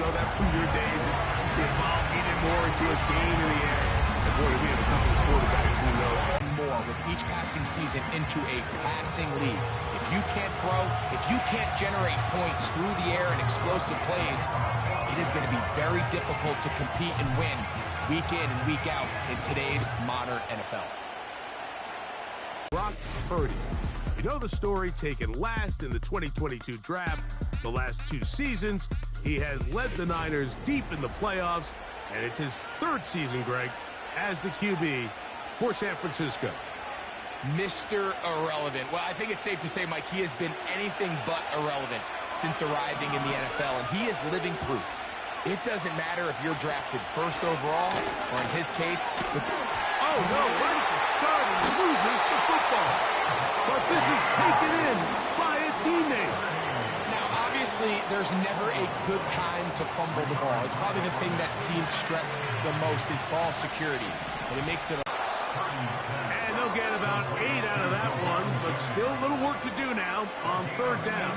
know that from your days. It's evolved even more into a game in the air. And boy, we have a couple of quarterbacks who know more with each passing season into a passing league. If you can't throw, if you can't generate points through the air and explosive plays, it is going to be very difficult to compete and win week in and week out in today's modern NFL. Brock Purdy. You know the story, taken last in the 2022 draft. The last 2 seasons, he has led the Niners deep in the playoffs, and it's his 3rd season, Greg, as the QB for San Francisco. Mr. Irrelevant. Well, I think it's safe to say, Mike, he has been anything but irrelevant since arriving in the NFL, and he is living proof. It doesn't matter if you're drafted 1st overall, or in his case, oh no, right at the start, he loses the football. But this is taken in by a teammate. Now, obviously, there's never a good time to fumble the ball. It's probably the thing that teams stress the most is ball security, but it makes it. And they'll get about 8 out of that one, but still a little work to do now on 3rd down.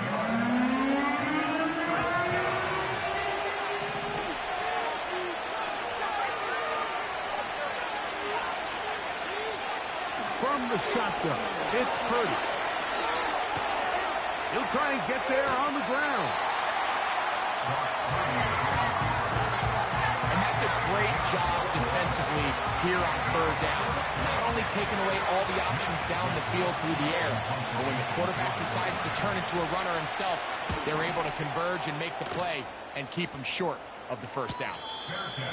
From the shotgun, it's Purdy. He'll try and get there on the ground. And that's a great job defensively here on 3rd down. Not only taking away all the options down the field through the air, but when the quarterback decides to turn into a runner himself, they're able to converge and make the play and keep him short of the 1st down.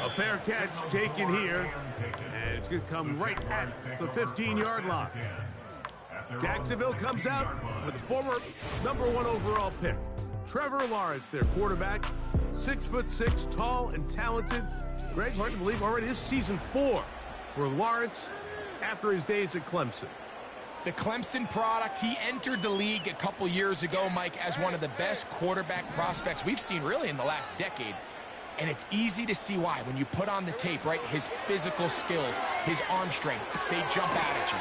A fair catch taken here, and it's going to come right at the 15-yard line. Jacksonville comes out with the former #1 overall pick. Trevor Lawrence, their quarterback, 6'6", tall and talented. Greg, hard to believe, already this season 4 for Lawrence after his days at Clemson. The Clemson product, he entered the league a couple years ago, Mike, as one of the best quarterback prospects we've seen really in the last decade. And it's easy to see why. When you put on the tape, right, his physical skills, his arm strength, they jump out at you.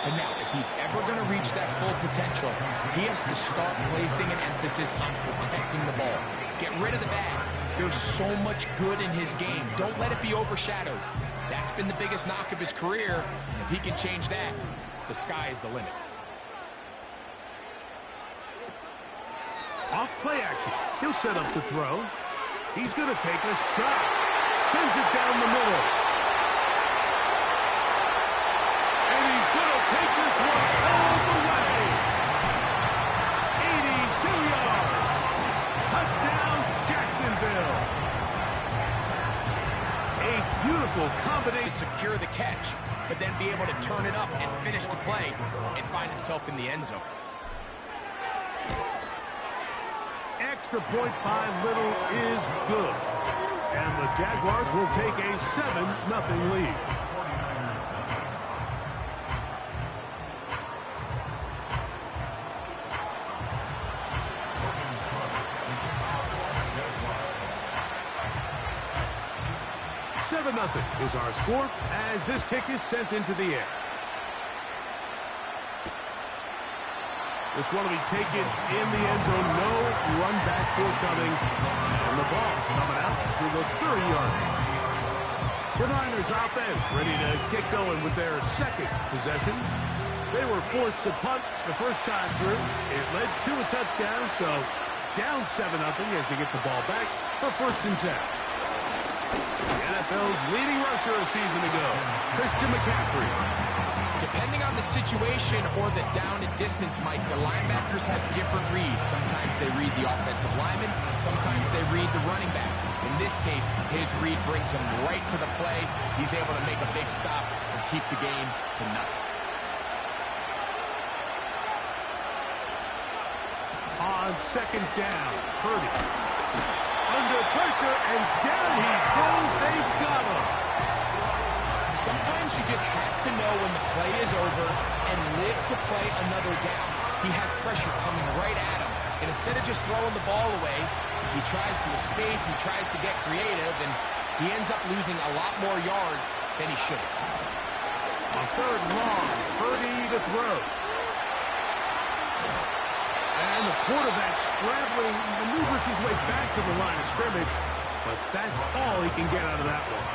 But now, if he's ever going to reach that full potential, he has to start placing an emphasis on protecting the ball. Get rid of the bad. There's so much good in his game. Don't let it be overshadowed. That's been the biggest knock of his career. If he can change that, the sky is the limit. Off play action. He'll set up to throw. He's going to take a shot. Sends it down the middle. And he's going to take this one all the way. 82 yards. Touchdown, Jacksonville. A beautiful combination. Secure the catch, but then be able to turn it up and finish the play and find himself in the end zone. Extra point by Little is good. And the Jaguars will take a 7-0 lead. $7-0 is our score as this kick is sent into the air. This one will be taken in the end zone. No run back forthcoming. And the ball coming out to the 30-yard line. The Niners offense ready to get going with their 2nd possession. They were forced to punt the first time through. It led to a touchdown, so down 7-0 as they get the ball back for 1st and 10. The NFL's leading rusher a season ago, Christian McCaffrey. Depending on the situation or the down and distance, Mike, the linebackers have different reads. Sometimes they read the offensive lineman. Sometimes they read the running back. In this case, his read brings him right to the play. He's able to make a big stop and keep the game to nothing. On 2nd down, Purdy. Under pressure, and down he goes. They've got him. Sometimes you just have to know when the play is over and live to play another down. He has pressure coming right at him. And instead of just throwing the ball away, he tries to escape, he tries to get creative, and he ends up losing a lot more yards than he should have. On 3rd long, Purdy to throw. And the quarterback scrambling, maneuvers his way back to the line of scrimmage, but that's all he can get out of that one.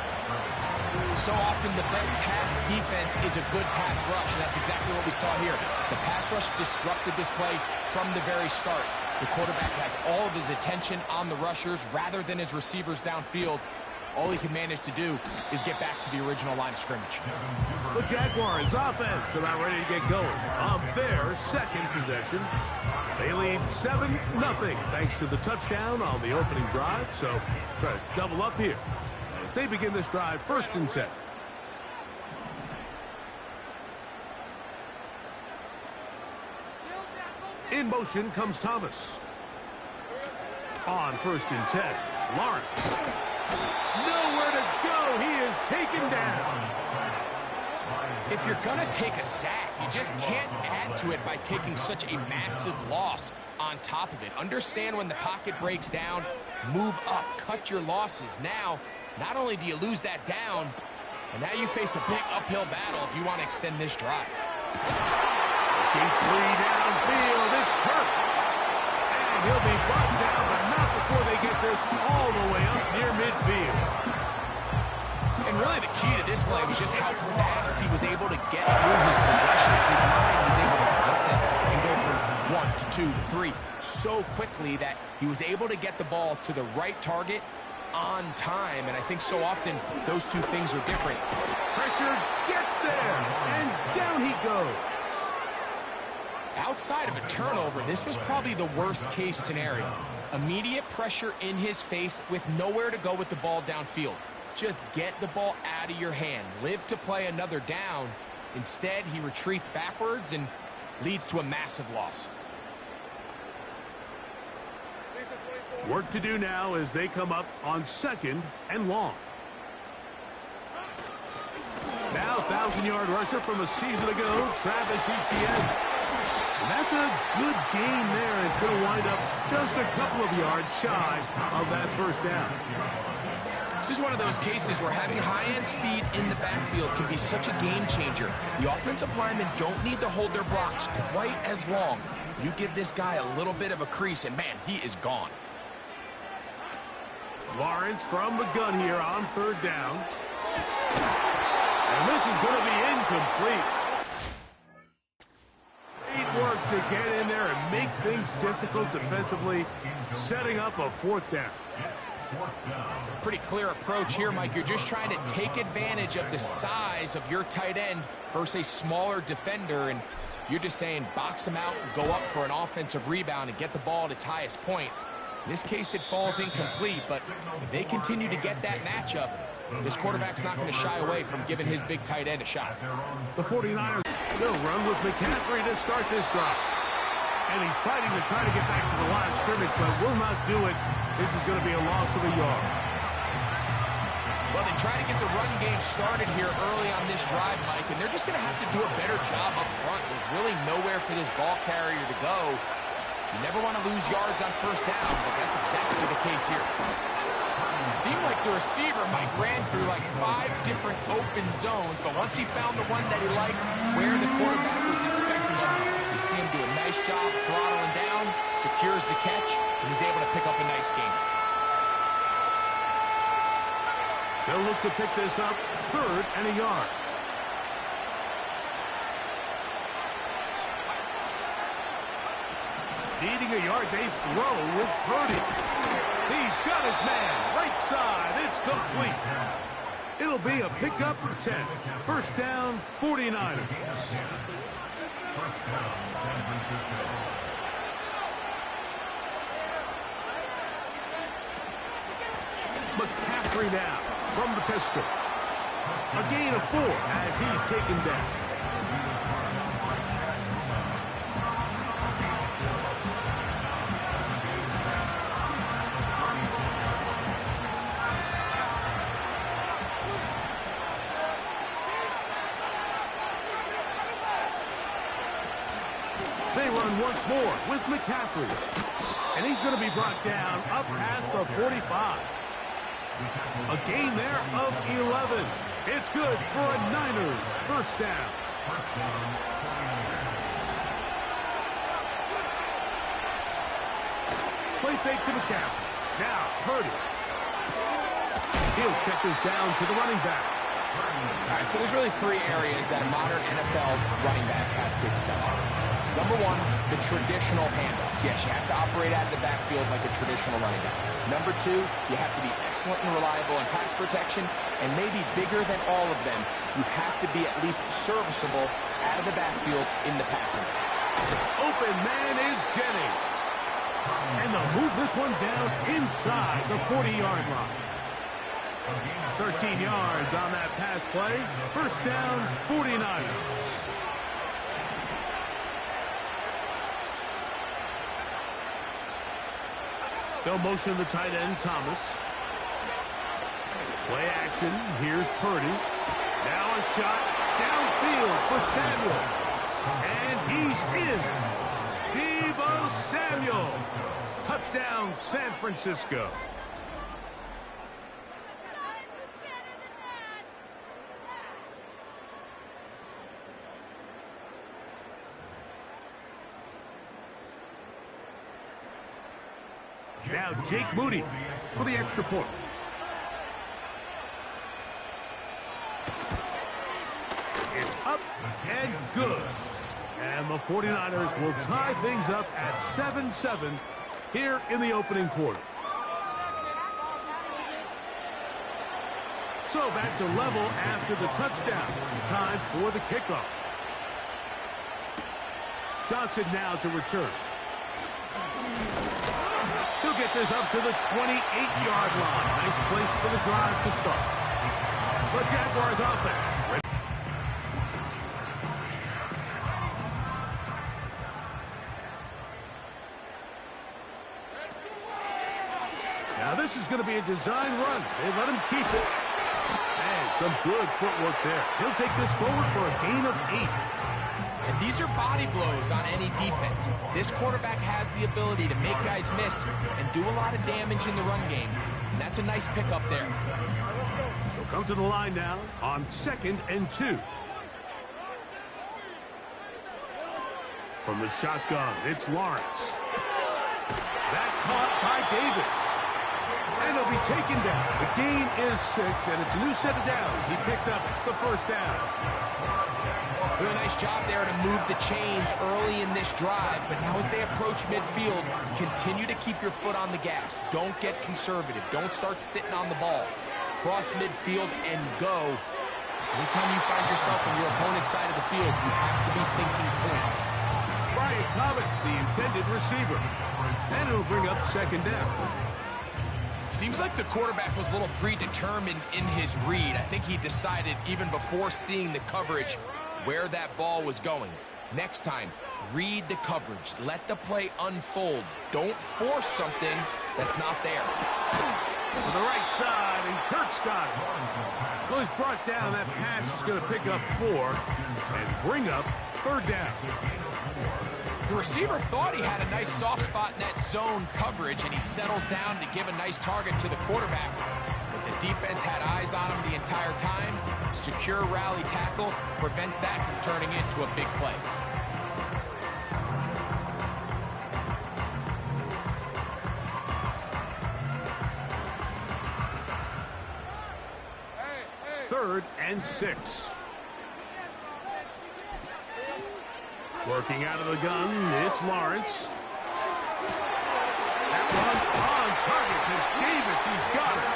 So often the best pass defense is a good pass rush, and that's exactly what we saw here. The pass rush disrupted this play from the very start. The quarterback has all of his attention on the rushers rather than his receivers downfield. All he can manage to do is get back to the original line of scrimmage. The Jaguars offense about ready to get going on their second possession. They lead 7-0 thanks to the touchdown on the opening drive. So try to double up here as they begin this drive 1st and 10. In motion comes Thomas. On 1st and 10, Lawrence. Nowhere to go. He is taken down. If you're going to take a sack, you just can't add to it by taking such a massive loss on top of it. Understand when the pocket breaks down, move up, cut your losses. Now, not only do you lose that down, but now you face a big uphill battle if you want to extend this drive. Looking free downfield. It's Kirk. And he'll be brought down, but not before they get this all the way up near midfield. And really the key to this play was just how fast he was able to get through his progressions. His mind was able to process and go from 1 to 2 to 3 so quickly that he was able to get the ball to the right target on time. And I think so often those two things are different. Pressure gets there, and down he goes. Outside of a turnover, this was probably the worst case scenario. Immediate pressure in his face with nowhere to go with the ball downfield. Just get the ball out of your hand. Live to play another down. Instead, he retreats backwards and leads to a massive loss. Work to do now as they come up on 2nd and long. Now 1,000-yard rusher from a season ago, Travis Etienne. And that's a good gain there, and it's going to wind up just a couple of yards shy of that 1st down. This is one of those cases where having high-end speed in the backfield can be such a game changer. The offensive linemen don't need to hold their blocks quite as long. You give this guy a little bit of a crease, and man, he is gone. Lawrence from the gun here on 3rd down. And this is going to be incomplete. Great work to get in there and make things difficult defensively, setting up a 4th down. Pretty clear approach here, Mike. You're just trying to take advantage of the size of your tight end versus a smaller defender, and you're just saying box him out, go up for an offensive rebound, and get the ball at its highest point. In this case, it falls incomplete, but if they continue to get that matchup, this quarterback's not going to shy away from giving his big tight end a shot. The 49ers will run with McCaffrey to start this drive. And he's fighting to try to get back to the line of scrimmage, but will not do it. This is going to be a loss of a yard. Well, they try to get the run game started here early on this drive, Mike, and they're just going to have to do a better job up front. There's really nowhere for this ball carrier to go. You never want to lose yards on 1st down, but that's exactly the case here. It seemed like the receiver, Mike, ran through like 5 different open zones, but once he found the one that he liked, where the quarterback was expecting him, you see him do a nice job throttling down, secures the catch, and he's able to pick up a nice gain. They'll look to pick this up 3rd and a yard. Needing a yard, they throw with Purdy. He's got his man, right side, it's complete. It'll be a pickup of 10. 1st down, 49ers. McCaffrey now from the pistol. A gain of 4 as he's taken down. They run once more with McCaffrey. And he's going to be brought down up past the 45. A gain there of 11. It's good for a Niners 1st down. Play fake to McCaffrey. Now, Purdy. He'll check this down to the running back. All right, so there's really three areas that a modern NFL running back has to excel at. Number one, the traditional handoffs. Yes, you have to operate out of the backfield like a traditional running back. Number two, you have to be excellent and reliable in pass protection, and maybe bigger than all of them, you have to be at least serviceable out of the backfield in the passing. Open man is Jennings. And they'll move this one down inside the 40-yard line. 13 yards on that pass play. First down, 49ers. They'll motion the tight end, Thomas. Play action. Here's Purdy. Now a shot downfield for Samuel. And he's in. Deebo Samuel. Touchdown, San Francisco. Now Jake Moody for the extra point. It's up and good. And the 49ers will tie things up at 7-7 here in the opening quarter. So back to level after the touchdown. Time for the kickoff. Johnson now to return. He'll get this up to the 28-yard line. Nice place for the drive to start. The Jaguars offense. Now this is going to be a design run. They let him keep it. And some good footwork there. He'll take this forward for a gain of 8. And these are body blows on any defense. This quarterback has the ability to make guys miss and do a lot of damage in the run game. And that's a nice pickup there. He'll come to the line now on 2nd and 2. From the shotgun, it's Lawrence. That caught by Davis. And he'll be taken down. The gain is 6, and it's a new set of downs. He picked up the first down. Really nice job there to move the chains early in this drive, but now as they approach midfield, continue to keep your foot on the gas. Don't get conservative. Don't start sitting on the ball. Cross midfield and go. Anytime you find yourself on your opponent's side of the field, you have to be thinking points. Brian Thomas, the intended receiver. And it'll bring up 2nd down. Seems like the quarterback was a little predetermined in his read. I think he decided even before seeing the coverage where that ball was going. Next time, read the coverage. Let the play unfold. Don't force something that's not there. To the right side, and Kurt's got it. Well, he's brought down. That pass is going to pick up 4 and bring up 3rd down. The receiver thought he had a nice soft spot in that zone coverage, and he settles down to give a nice target to the quarterback. But the defense had eyes on him the entire time. Secure rally tackle prevents that from turning into a big play. Third and 6. Working out of the gun, it's Lawrence. That one on target to Davis. He's got it.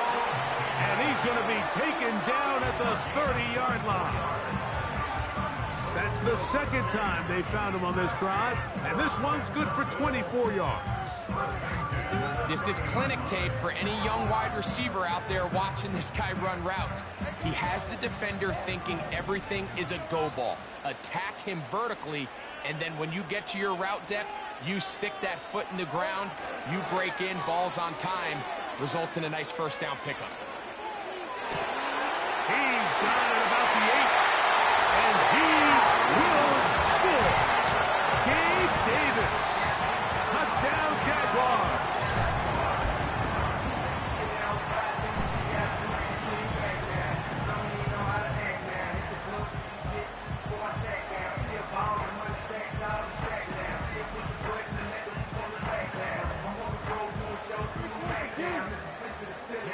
And he's going to be taken down at the 30-yard line. That's the 2nd time they found him on this drive. And this one's good for 24 yards. This is clinic tape for any young wide receiver out there watching this guy run routes. He has the defender thinking everything is a go ball. Attack him vertically, and then when you get to your route depth, you stick that foot in the ground, you break in, balls on time, results in a nice first down pickup. He's got it about the 8, and he will score. Gabe Davis. Touchdown, Jaguars.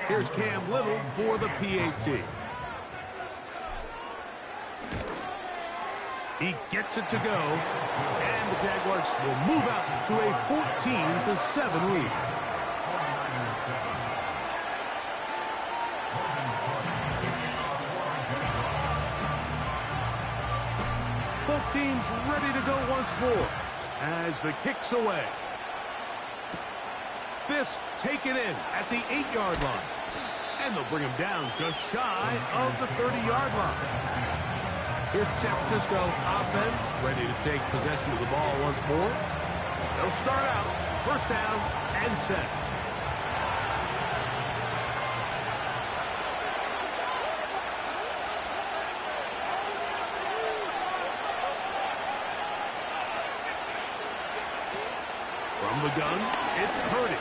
Here's Cam Little for the PAT. He gets it to go, and the Jaguars will move out to a 14-7 lead. Both teams ready to go once more as the kick's away. This taken in at the 8-yard line, and they'll bring him down just shy of the 30-yard line. Here's the San Francisco offense ready to take possession of the ball once more. They'll start out first down and 10. From the gun, it's Purdy.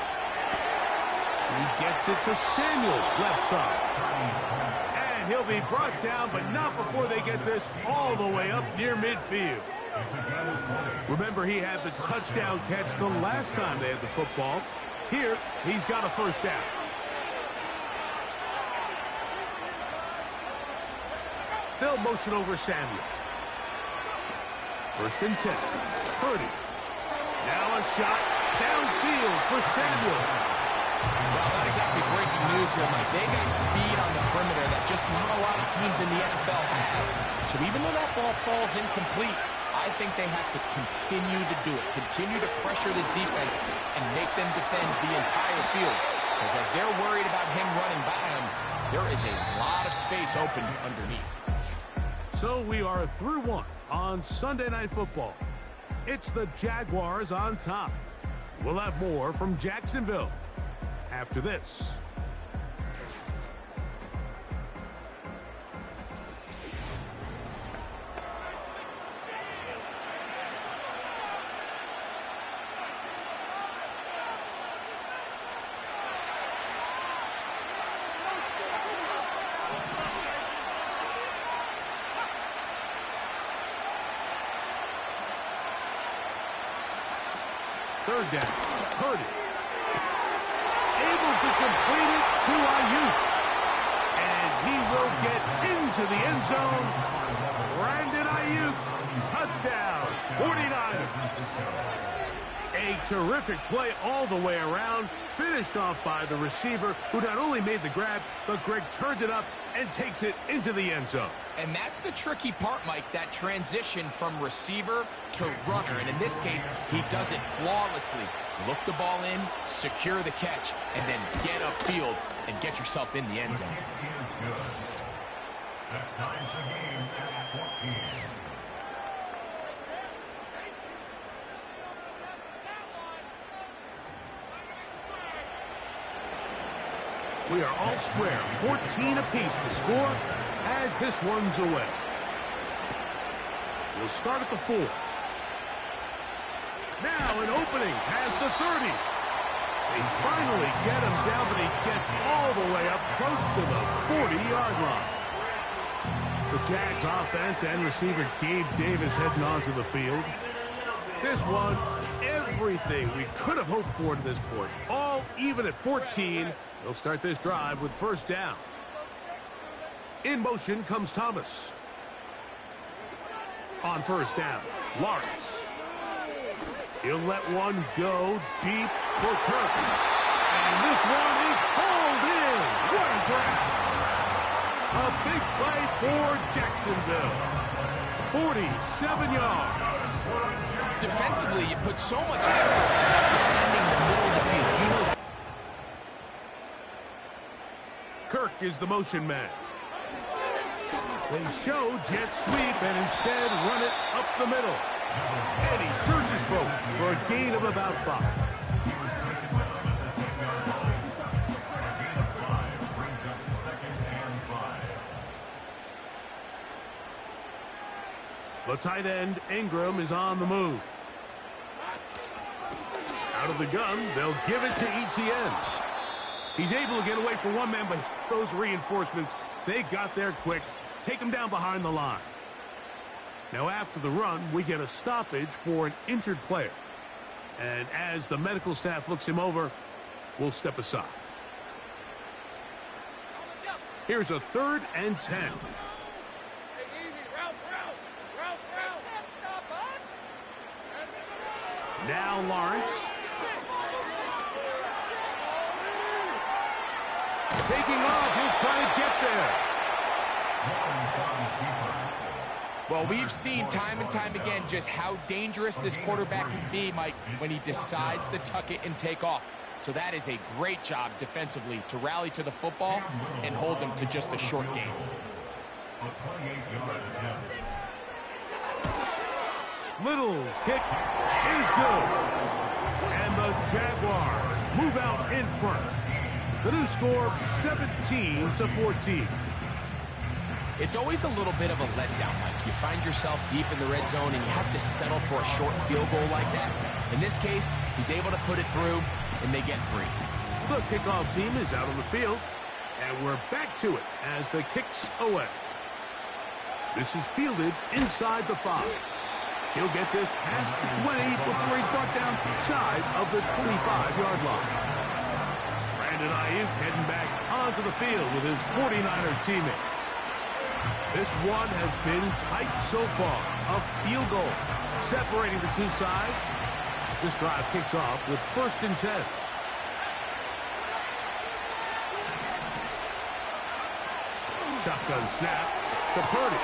He gets it to Samuel, left side. He'll be brought down, but not before they get this all the way up near midfield. Remember, he had the touchdown catch the last time they had the football. Here, he's got a first down. They'll motion over Samuel. First and 10. Purdy. Now a shot downfield for Samuel. Well, not exactly breaking news here, Mike. They got speed on the perimeter that just not a lot of teams in the NFL have. So even though that ball falls incomplete, I think they have to continue to do it. Continue to pressure this defense and make them defend the entire field. Because as they're worried about him running by them, there is a lot of space open underneath. So we are through one on Sunday Night Football. It's the Jaguars on top. We'll have more from Jacksonville after this. Third down. Purdy. Able to complete it to Ayuk. And he will get into the end zone. Brandon Ayuk. Touchdown. 49ers. A terrific play all the way around. Finished off by the receiver, who not only made the grab, but Greg turned it up and takes it into the end zone. And that's the tricky part, Mike, that transition from receiver to runner. And in this case, he does it flawlessly. Look the ball in, secure the catch, and then get upfield and get yourself in the end zone. We are all square, 14 apiece the score as this one's away. We'll start at the 4. Now an opening past the 30. They finally get him down, but he gets all the way up close to the 40-yard line. The Jags offense and receiver Gabe Davis heading onto the field. This one, everything we could have hoped for to this point. All even at 14. They'll start this drive with first down. In motion comes Thomas. On first down, Lawrence. He'll let one go deep for Kirk. And this one is hauled in. What a grab. A big play for Jacksonville. 47 yards. Defensively, you put so much effort into defending the middle of the field. You know that. Kirk is the motion man. They show jet sweep and instead run it up the middle. And he surges forward for a gain of about 5. The tight end, Ingram, is on the move. Out of the gun, they'll give it to Etienne. He's able to get away from one man, but those reinforcements, they got there quick. Take him down behind the line. Now after the run, we get a stoppage for an injured player. And as the medical staff looks him over, we'll step aside. Here's a 3rd and 10. Now Lawrence. Taking off, he'll try to get there. Well, we've seen time and time again just how dangerous this quarterback can be, Mike, when he decides to tuck it and take off. So that is a great job defensively to rally to the football and hold him to just a short game. Little's kick is good. And the Jaguars move out in front. The new score, 17-14. It's always a little bit of a letdown, Mike. You find yourself deep in the red zone and you have to settle for a short field goal like that. In this case, he's able to put it through, and they get 3. The kickoff team is out on the field, and we're back to it as the kick's away. This is fielded inside the 5. He'll get this past the 20 before he's brought down shy of the 25-yard line. Brandon Ayuk heading back onto the field with his 49er teammates. This one has been tight so far. A field goal separating the two sides as this drive kicks off with 1st and 10. Shotgun snap to Purdy.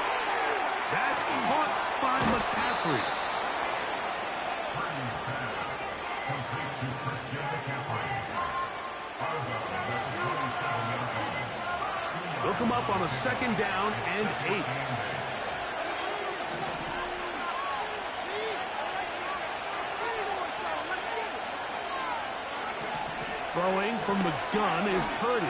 That's caught by McCaffrey. They'll come up on a 2nd down and 8. Throwing from the gun is Purdy.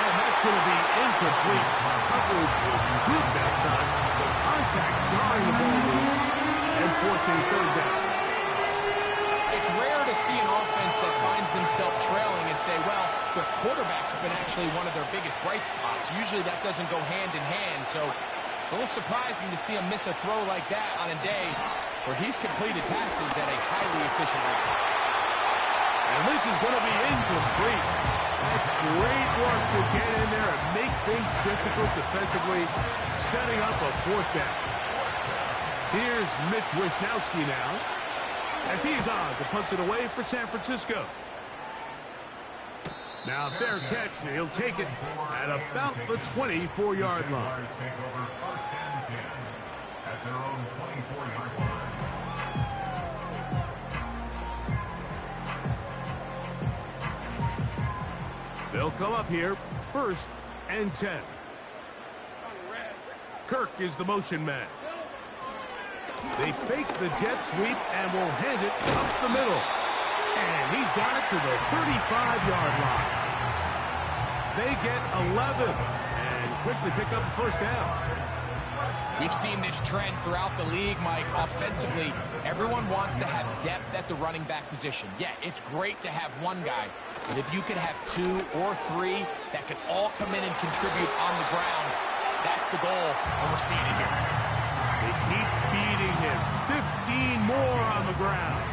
And that's going to be incomplete. Coverage was good that time. The contact jarring the ball loose and forcing 3rd down. It's rare to see an offense that finds themselves trailing and say, well, their quarterback's been actually one of their biggest bright spots. Usually that doesn't go hand in hand, so it's a little surprising to see him miss a throw like that on a day where he's completed passes at a highly efficient rate. And this is going to be incomplete. That's great work to get in there and make things difficult defensively, setting up a 4th down. Here's Mitch Wisnowski now, as he's on to punt it away for San Francisco. Now fair catch, and he'll take it at about the 24-yard line. At their own 24-yard line. They'll come up here, 1st and 10. Kirk is the motion man. They fake the jet sweep and will hand it up the middle. And he's got it to the 35-yard line. They get 11 and quickly pick up the 1st down. We've seen this trend throughout the league, Mike. Offensively, everyone wants to have depth at the running back position. Yeah, it's great to have one guy, but if you can have 2 or 3 that can all come in and contribute on the ground, that's the goal, and we're seeing it here. They keep beating him. 15 more on the ground.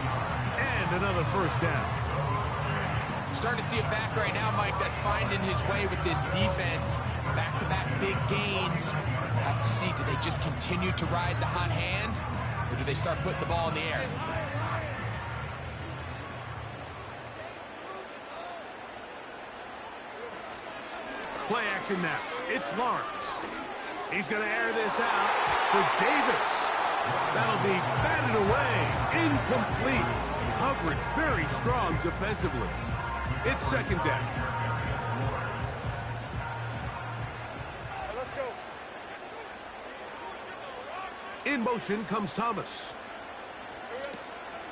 And another 1st down. Starting to see a back right now, Mike, that's finding his way with this defense. Back-to-back big gains. Have to see, do they just continue to ride the hot hand, or do they start putting the ball in the air? Play action now. It's Lawrence. He's going to air this out for Davis. That'll be batted away. Incomplete. Coverage very strong defensively. It's 2nd down. Let's go. In motion comes Thomas.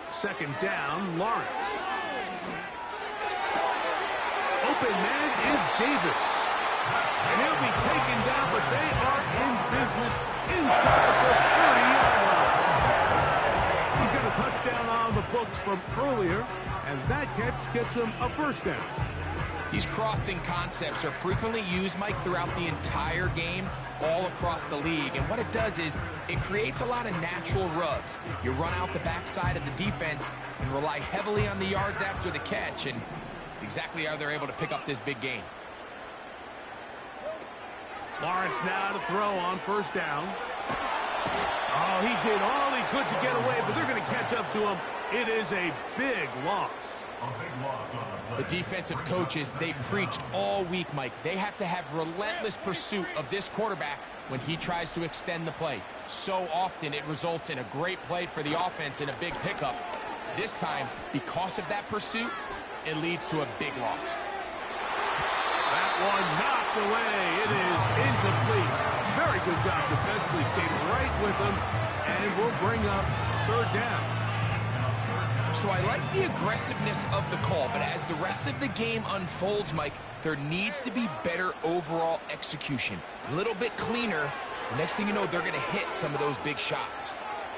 2nd down, Lawrence. Open man is Davis. And he'll be taken down, but they are in business inside the 30-yard line. He's got a touchdown on the books from earlier, and that catch gets him a 1st down. These crossing concepts are frequently used, Mike, throughout the entire game, all across the league. And what it does is it creates a lot of natural rubs. You run out the backside of the defense and rely heavily on the yards after the catch, and it's exactly how they're able to pick up this big gain. Lawrence now to throw on first down. Oh, he did all he could to get away, but they're going to catch up to him. It is a big loss. The defensive coaches, they preached all week, Mike. They have to have relentless pursuit of this quarterback when he tries to extend the play. So often it results in a great play for the offense and a big pickup. This time, because of that pursuit, it leads to a big loss. That one knocked away. It is incomplete. Very good job defensively. Stayed right with him, and will bring up third down. So I like the aggressiveness of the call, but as the rest of the game unfolds, Mike, there needs to be better overall execution. A little bit cleaner. The next thing you know, they're going to hit some of those big shots.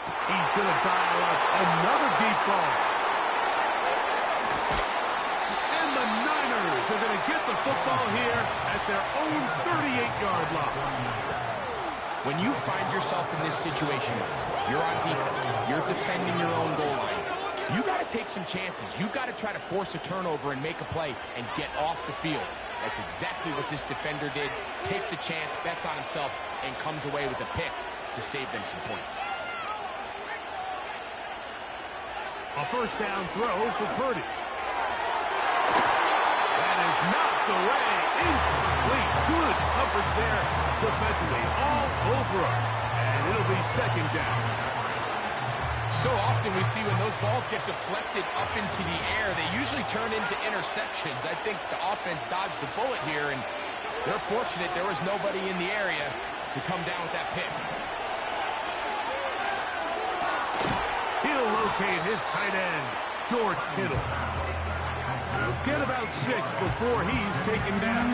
He's going to dial up another deep ball. And the Niners are going to get the football here at their own 38-yard line. When you find yourself in this situation, you're on defense, you're defending your own goal line. You got to take some chances. You got to try to force a turnover and make a play and get off the field. That's exactly what this defender did. Takes a chance, bets on himself, and comes away with a pick to save them some points. A first down throw for Purdy. That is knocked away. Incomplete. Good coverage there defensively. All over him. And it'll be second down. So often we see when those balls get deflected up into the air, they usually turn into interceptions. I think the offense dodged the bullet here, and they're fortunate there was nobody in the area to come down with that pick. He'll locate his tight end, George Kittle. He'll get about 6 before he's taken down.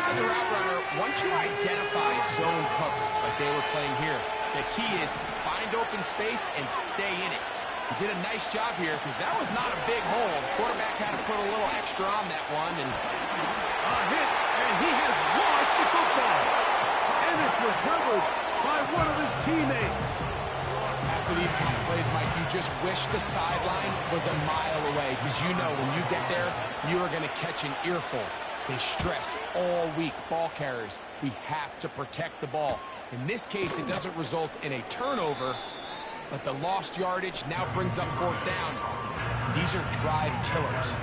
As a route runner, once you identify zone coverage like they were playing here, the key is find open space and stay in it. He did a nice job here because that was not a big hole. The quarterback had to put a little extra on that one. And a hit, and he has lost the football. And it's recovered by one of his teammates. After these kind of plays, Mike, you just wish the sideline was a mile away because you know when you get there, you are going to catch an earful. They stress all week, ball carriers. We have to protect the ball. In this case, it doesn't result in a turnover, but the lost yardage now brings up fourth down. These are drive killers.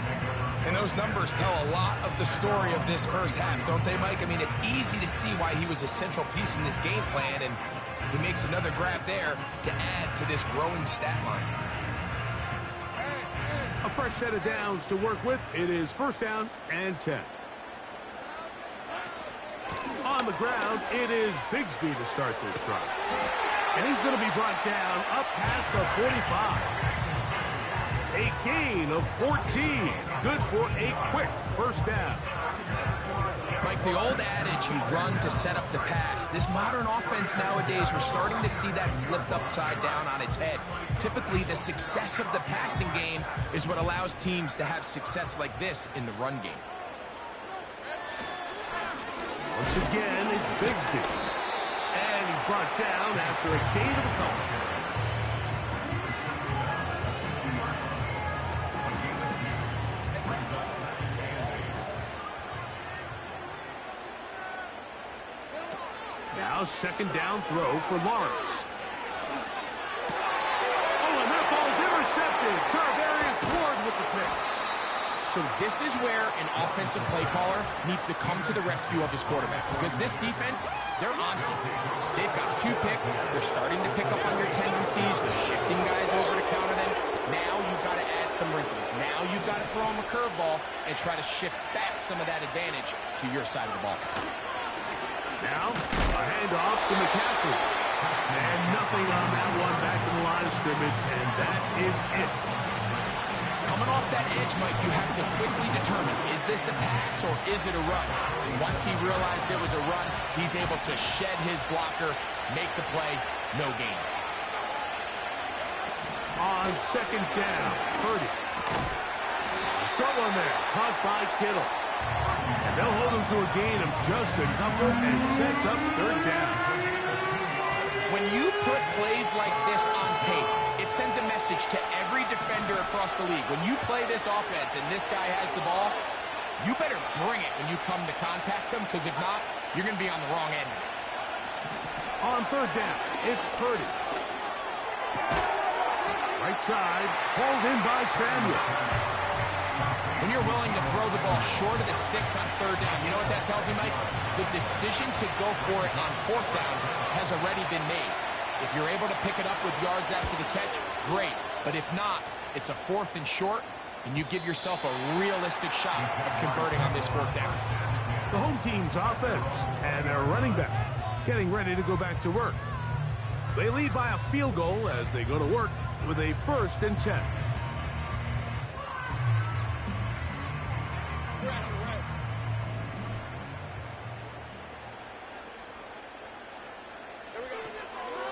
And those numbers tell a lot of the story of this first half, don't they, Mike? I mean, it's easy to see why he was a central piece in this game plan, and he makes another grab there to add to this growing stat line. A fresh set of downs to work with. It is first down and 10. On the ground, it is Bigsby to start this drive. And he's going to be brought down up past the 45. A gain of 14. Good for a quick first down. Like the old adage, you run to set up the pass. This modern offense nowadays, we're starting to see that flipped upside down on its head. Typically, the success of the passing game is what allows teams to have success like this in the run game. Once again, it's Bigsby. And he's brought down after a gain of a couple. Now second down throw for Lawrence. Oh, and that ball's intercepted. Tarvarius Ward with the pick. So this is where an offensive play caller needs to come to the rescue of his quarterback. Because this defense, they're on to you. They've got 2 picks. They're starting to pick up on your tendencies. They're shifting guys over to counter them. Now you've got to add some wrinkles. Now you've got to throw them a curveball and try to shift back some of that advantage to your side of the ball. Now, a handoff to McCaffrey. And nothing on that one, back to the line of scrimmage, and that is it. Coming off that edge, Mike, you have to quickly determine, is this a pass or is it a run? And once he realized there was a run, he's able to shed his blocker, make the play, no gain. On second down, Purdy. Short one there, caught by Kittle. And they'll hold him to a gain of just a couple and sets up third down. When you put plays like this on tape, it sends a message to every defender across the league. When you play this offense and this guy has the ball, you better bring it when you come to contact him, because if not, you're going to be on the wrong end. On third down, it's Purdy. Right side, hauled in by Samuel. When you're willing to throw the ball short of the sticks on third down, you know what that tells me, Mike? The decision to go for it on fourth down has already been made. If you're able to pick it up with yards after the catch, great. But if not, it's a fourth and short, and you give yourself a realistic shot of converting on this fourth down. The home team's offense and their running back getting ready to go back to work. They lead by a field goal as they go to work with a 1st and 10.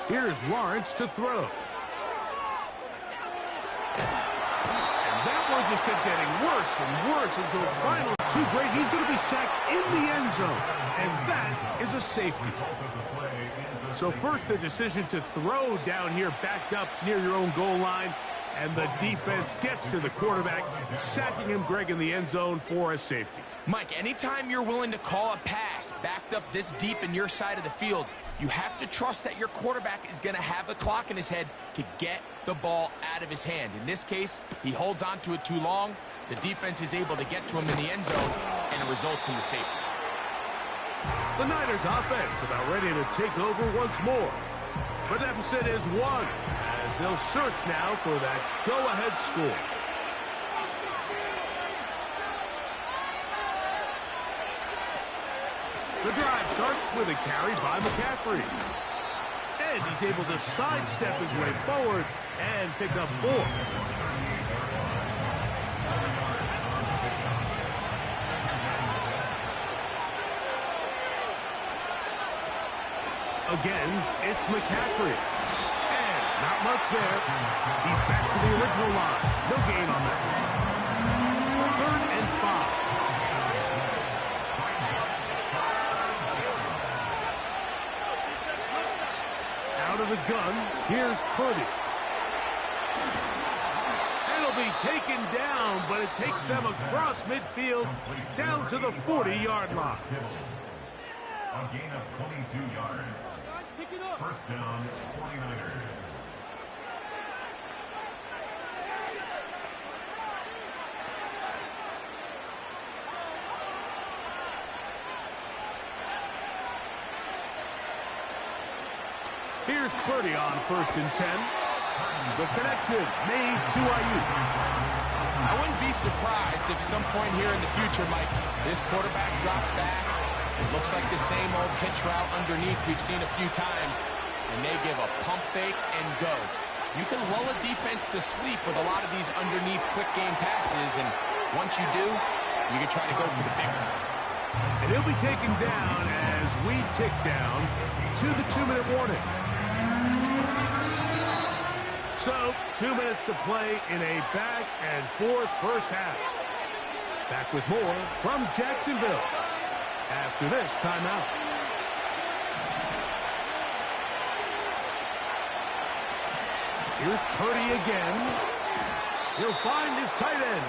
Here's Lawrence to throw. And that one just kept getting worse and worse until finally too great. He's going to be sacked in the end zone. And that is a safety. So first the decision to throw down here backed up near your own goal line. And the defense gets to the quarterback, sacking him, Greg, in the end zone for a safety. Mike, anytime you're willing to call a pass backed up this deep in your side of the field, you have to trust that your quarterback is going to have the clock in his head to get the ball out of his hand. In this case, he holds on to it too long. The defense is able to get to him in the end zone, and it results in the safety. The Niners offense about ready to take over once more. The deficit is 1 as they'll search now for that go-ahead score. The drive starts with a carry by McCaffrey. And he's able to sidestep his way forward and pick up 4. Again, it's McCaffrey. And not much there. He's back to the original line. No gain on that. 3rd and 5. Out of the gun, here's Purdy. And it'll be taken down, but it takes them across midfield down to the 40-yard line. A gain of 22 yards. First down, 49ers. Here's Purdy on 1st and 10. The connection made to Ayuk. I wouldn't be surprised if some point here in the future, Mike, this quarterback drops back. It looks like the same old hitch route underneath we've seen a few times, and they give a pump fake and go. You can lull a defense to sleep with a lot of these underneath quick game passes, and once you do, you can try to go for the big one. And he'll be taken down as we tick down to the 2-minute warning. So, 2 minutes to play in a back-and-forth first half. Back with more from Jacksonville after this timeout. Here's Purdy again. He'll find his tight end.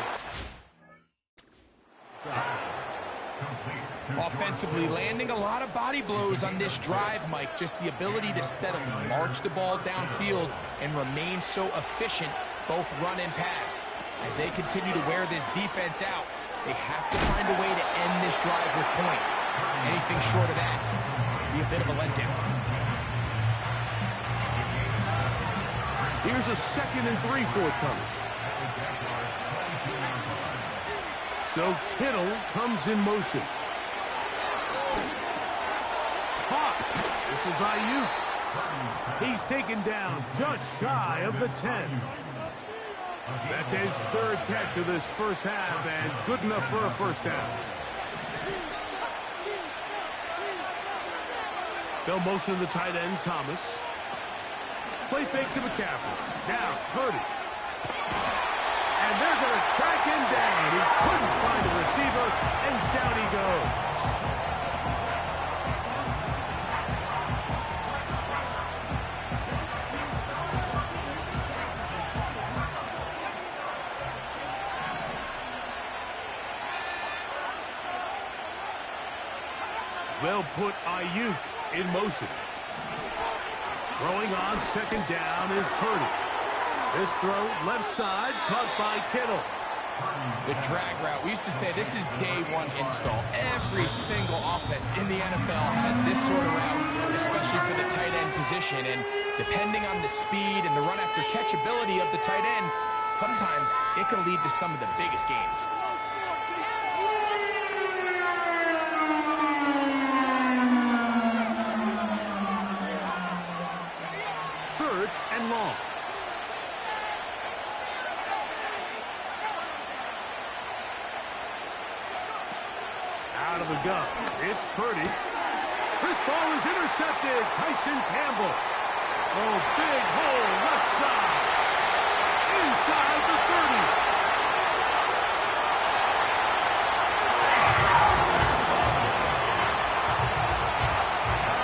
Offensively, landing a lot of body blows on this drive, Mike. Just the ability to steadily march the ball downfield and remain so efficient, both run and pass. As they continue to wear this defense out, they have to find a way to end this drive with points. Anything short of that would be a bit of a letdown. Here's a 2nd and 3 forthcoming. So Kittle comes in motion. Caught. This is Ayuk. He's taken down just shy of the 10. That's his 3rd catch of this first half, and good enough for a first down. They'll motion the tight end, Thomas. Play fake to McCaffrey. Now, Purdy. And they're going to track him down. He couldn't find a receiver, and down he goes. They'll put Ayuk in motion. Throwing on second down is Purdy. This throw left side, caught by Kittle. The drag route. We used to say this is day one install. Every single offense in the NFL has this sort of route, especially for the tight end position. And depending on the speed and the run after catch ability of the tight end, sometimes it can lead to some of the biggest gains. Third and long. Out of the gun. It's Purdy. This ball is intercepted. Tyson Campbell. Oh, big hole left side. Inside the 30.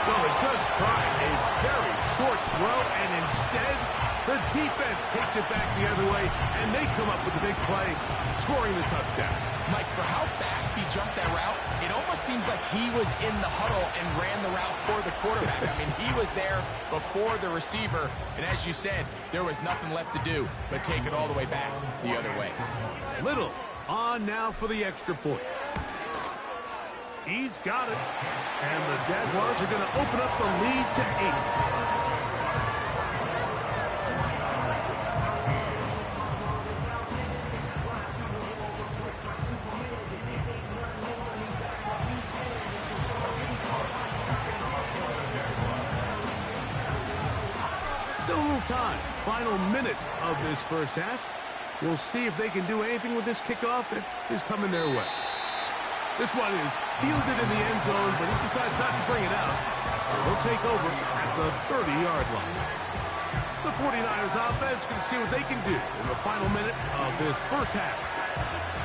Well, they just tried a very short throw, and instead, the defense takes it back the other way, and they come up with a big play, scoring the touchdown. Mike, for how fast he jumped that route, it almost seems like he was in the huddle and ran the route for the quarterback. I mean, he was there before the receiver, and as you said, there was nothing left to do but take it all the way back the other way. Little on now for the extra point. He's got it, and the Jaguars are going to open up the lead to 8. Still a little time. Final minute of this first half. We'll see if they can do anything with this kickoff that is coming their way. This one is fielded in the end zone, but he decides not to bring it out. So they'll take over at the 30-yard line. The 49ers offense can see what they can do in the final minute of this first half.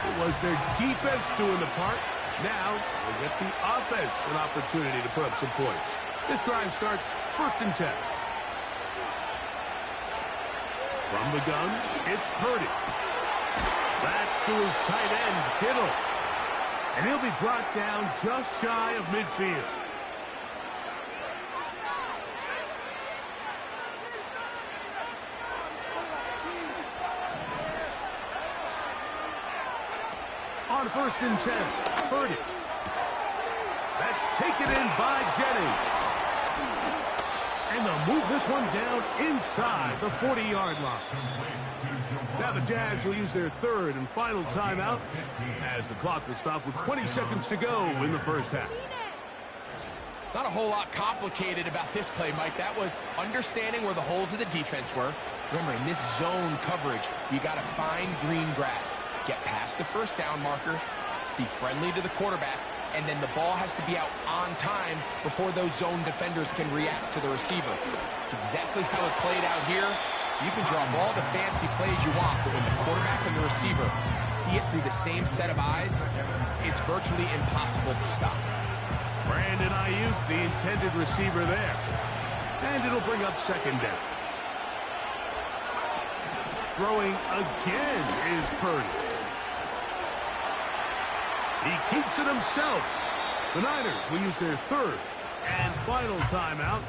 It was their defense doing the part. Now they get the offense an opportunity to put up some points. This drive starts 1st and 10. From the gun, it's Purdy. That's to his tight end, Kittle. And he'll be brought down just shy of midfield. On 1st and 10, Purdy. That's taken in by Jennings. And they'll move this one down inside the 40-yard line. Now the Jags will use their 3rd and final timeout as the clock will stop with 20 seconds to go in the first half. Not a whole lot complicated about this play, Mike. That was understanding where the holes of the defense were. Remember, in this zone coverage, you got to find green grass. Get past the first down marker, be friendly to the quarterback, and then the ball has to be out on time before those zone defenders can react to the receiver. It's exactly how it played out here. You can draw all the fancy plays you want, but when the quarterback and the receiver see it through the same set of eyes, it's virtually impossible to stop. Brandon Ayuk, the intended receiver there. And it'll bring up 2nd down. Throwing again is Purdy. He keeps it himself. The Niners will use their 3rd and final timeout.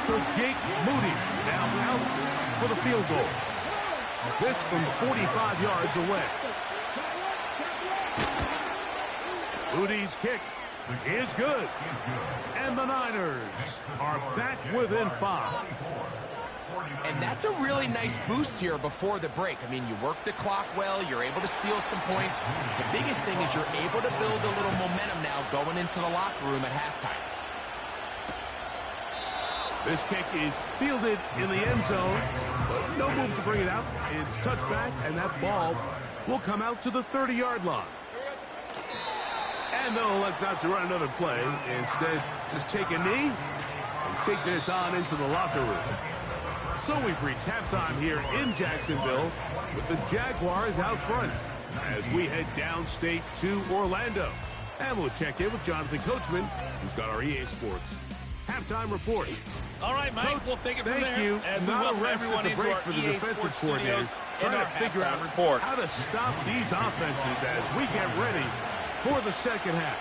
So Jake Moody now out for the field goal. This from 45 yards away. Moody's kick is good. And the Niners are back within 5. And that's a really nice boost here before the break. I mean, you work the clock well, you're able to steal some points. The biggest thing is you're able to build a little momentum now going into the locker room at halftime. This kick is fielded in the end zone, but no move to bring it out. It's touchback, and that ball will come out to the 30-yard line. And they'll elect not to run another play. Instead, just take a knee and take this on into the locker room. So we've reached halftime here in Jacksonville with the Jaguars out front as we head downstate to Orlando. And we'll check in with Jonathan Coachman, who's got our EA Sports halftime report. All right, Mike, Coach, we'll take it from thank there. you. As we Not welcome a rest everyone at the into break our for the EA defensive Sports coordinator. Studios Trying and our to figure out halftime reports. how to stop these offenses as we get ready for the second half.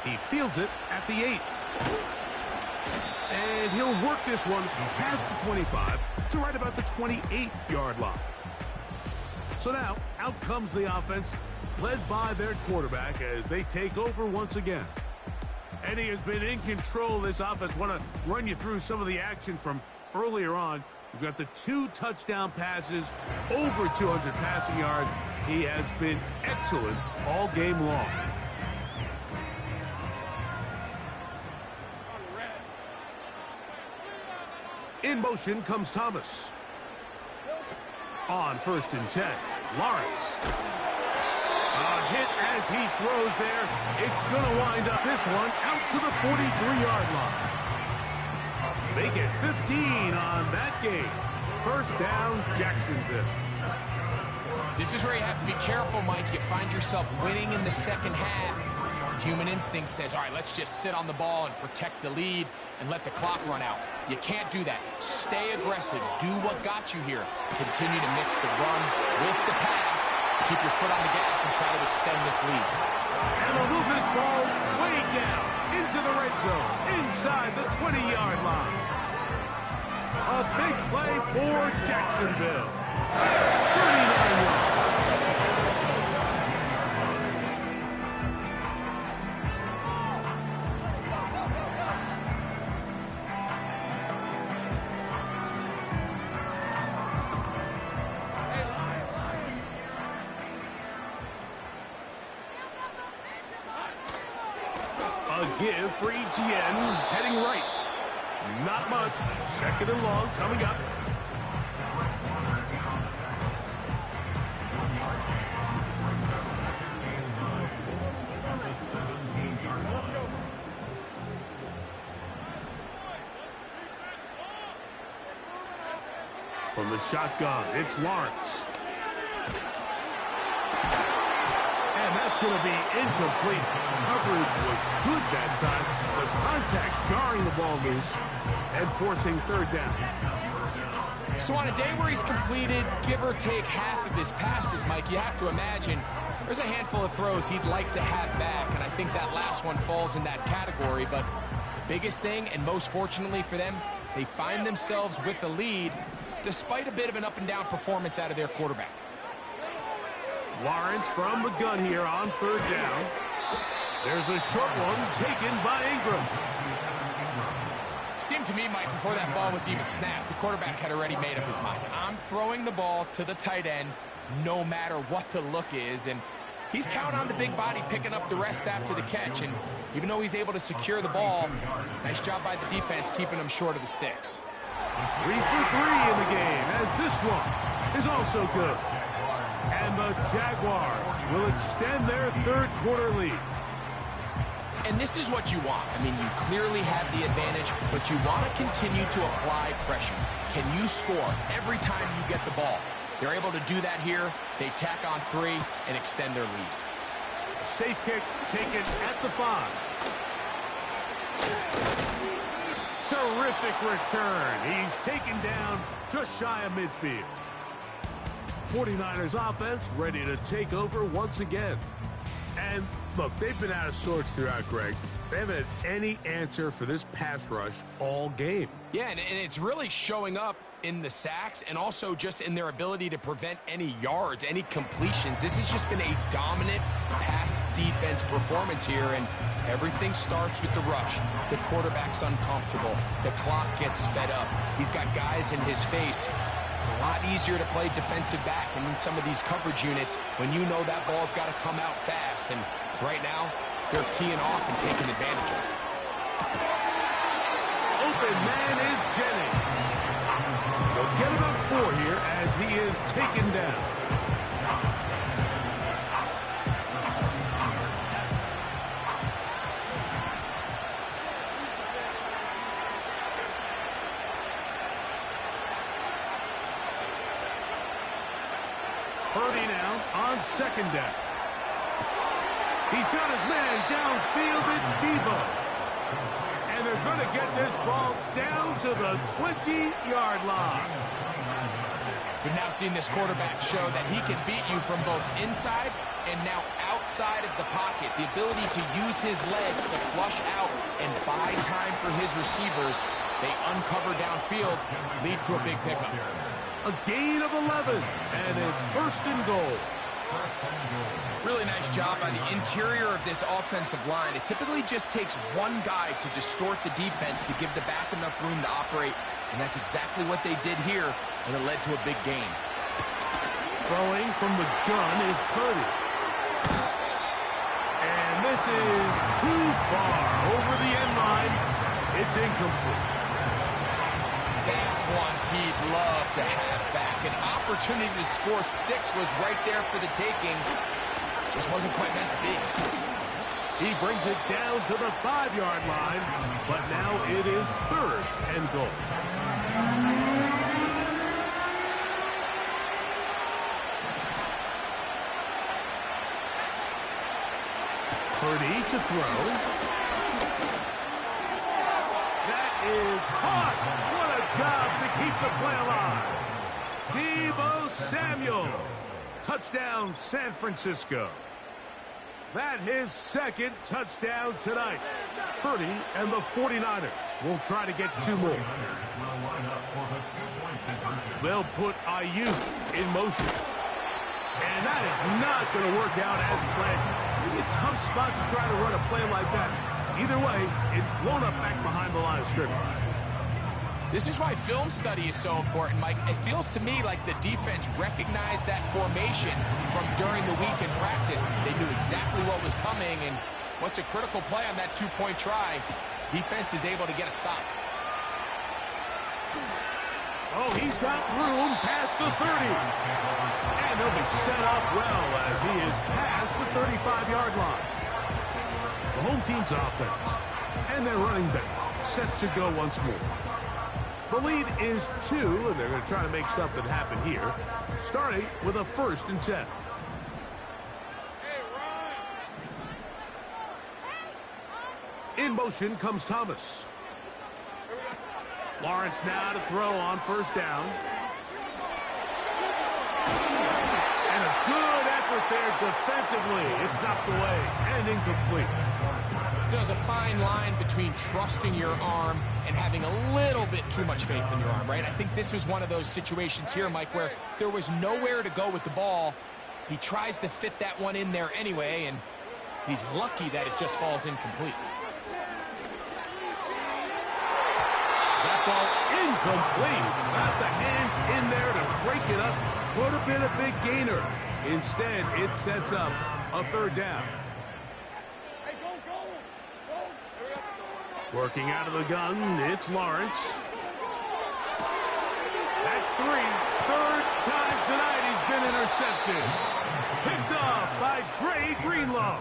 He fields it at the 8. And he'll work this one past the 25 to right about the 28-yard line. So now, out comes the offense, led by their quarterback as they take over once again. And he has been in control of this offense. Want to run you through some of the action from earlier on. We've got the 2 touchdown passes, over 200 passing yards. He has been excellent all game long. In motion comes Thomas. On 1st and 10, Lawrence. A hit as he throws there. It's going to wind up this one out to the 43-yard line. They get 15 on that game. 1st down, Jacksonville. This is where you have to be careful, Mike. You find yourself winning in the second half. Human instinct says, all right, let's just sit on the ball and protect the lead and let the clock run out. You can't do that. Stay aggressive. Do what got you here. Continue to mix the run with the pass. Keep your foot on the gas and try to extend this lead. And they'll move this ball way down into the red zone, inside the 20-yard line. A big play for Jacksonville. 39 yards. A give for Etienne, heading right. Not much. 2nd and long coming up. From the shotgun, it's Lawrence. And that's going to be incomplete. Coverage was good that time. The contact jarring the ball loose and forcing 3rd down. So on a day where he's completed, give or take half of his passes, Mike, you have to imagine there's a handful of throws he'd like to have back, and I think that last one falls in that category. But the biggest thing, and most fortunately for them, they find themselves with a lead despite a bit of an up-and-down performance out of their quarterback. Lawrence from the gun here on 3rd down. There's a short one taken by Ingram. Seemed to me, Mike, before that ball was even snapped, the quarterback had already made up his mind. I'm throwing the ball to the tight end no matter what the look is, and he's counting on the big body picking up the rest after the catch, and even though he's able to secure the ball, nice job by the defense keeping him short of the sticks. 3 for 3 in the game, as this one is also good. And the Jaguars will extend their 3rd quarter lead. And this is what you want. I mean, you clearly have the advantage, but you want to continue to apply pressure. Can you score every time you get the ball? They're able to do that here. They tack on 3 and extend their lead. Safe kick taken at the 5. Terrific return. He's taken down just shy of midfield. 49ers offense ready to take over once again. And look, they've been out of sorts throughout, Greg. They haven't had any answer for this pass rush all game. Yeah, and it's really showing up in the sacks and also just in their ability to prevent any yards, any completions. This has just been a dominant pass defense performance here, and everything starts with the rush. The quarterback's uncomfortable. The clock gets sped up. He's got guys in his face. It's a lot easier to play defensive back and in some of these coverage units when you know that ball's got to come out fast. And right now, they're teeing off and taking advantage of it. Open man is Jennings. They'll get about 4 here as he is taken down. Purdy now on 2nd down. He's got his man downfield. It's Debo. And they're going to get this ball down to the 20-yard line. We've now seen this quarterback show that he can beat you from both inside and now outside of the pocket. The ability to use his legs to flush out and buy time for his receivers. They uncover downfield, leads to a big pickup. A gain of 11, and it's first and goal. Really nice job by the interior of this offensive line. It typically just takes one guy to distort the defense to give the back enough room to operate, and that's exactly what they did here, and it led to a big gain. Throwing from the gun is Purdy. And this is too far over the end line. It's incomplete. That's one he'd love to have back. An opportunity to score 6 was right there for the taking. Just wasn't quite meant to be. He brings it down to the 5-yard line, but now it is third and goal. Purdy to throw. That is caught. What a job to keep the play alive. Deebo Samuel. Touchdown, San Francisco. That his second touchdown tonight. Purdy and the 49ers will try to get 2 more. They'll put Ayuk in motion. And that is not going to work out as planned. It's a tough spot to try to run a play like that. Either way, it's blown up back behind the line of scrimmage. This is why film study is so important, Mike. It feels to me like the defense recognized that formation from during the week in practice. They knew exactly what was coming, and what's a critical play on that 2-point try, defense is able to get a stop. Oh, he's got room past the 30. And he'll be set up well as he is past the 35-yard line. The home team's offense and their running back set to go once more. The lead is 2, and they're going to try to make something happen here, starting with a 1st and 10. In motion comes Thomas. Lawrence now to throw on 1st down. And a good effort there defensively. It's knocked away and incomplete. There's a fine line between trusting your arm and having a little bit too much faith in your arm, right? I think this was one of those situations here, Mike, where there was nowhere to go with the ball. He tries to fit that one in there anyway, and he's lucky that it just falls incomplete. That ball incomplete. Got the hands in there to break it up. Could have been a big gainer. Instead, it sets up a 3rd down. Working out of the gun, it's Lawrence. That's 3. 3rd time tonight he's been intercepted. Picked off by Dre Greenlaw.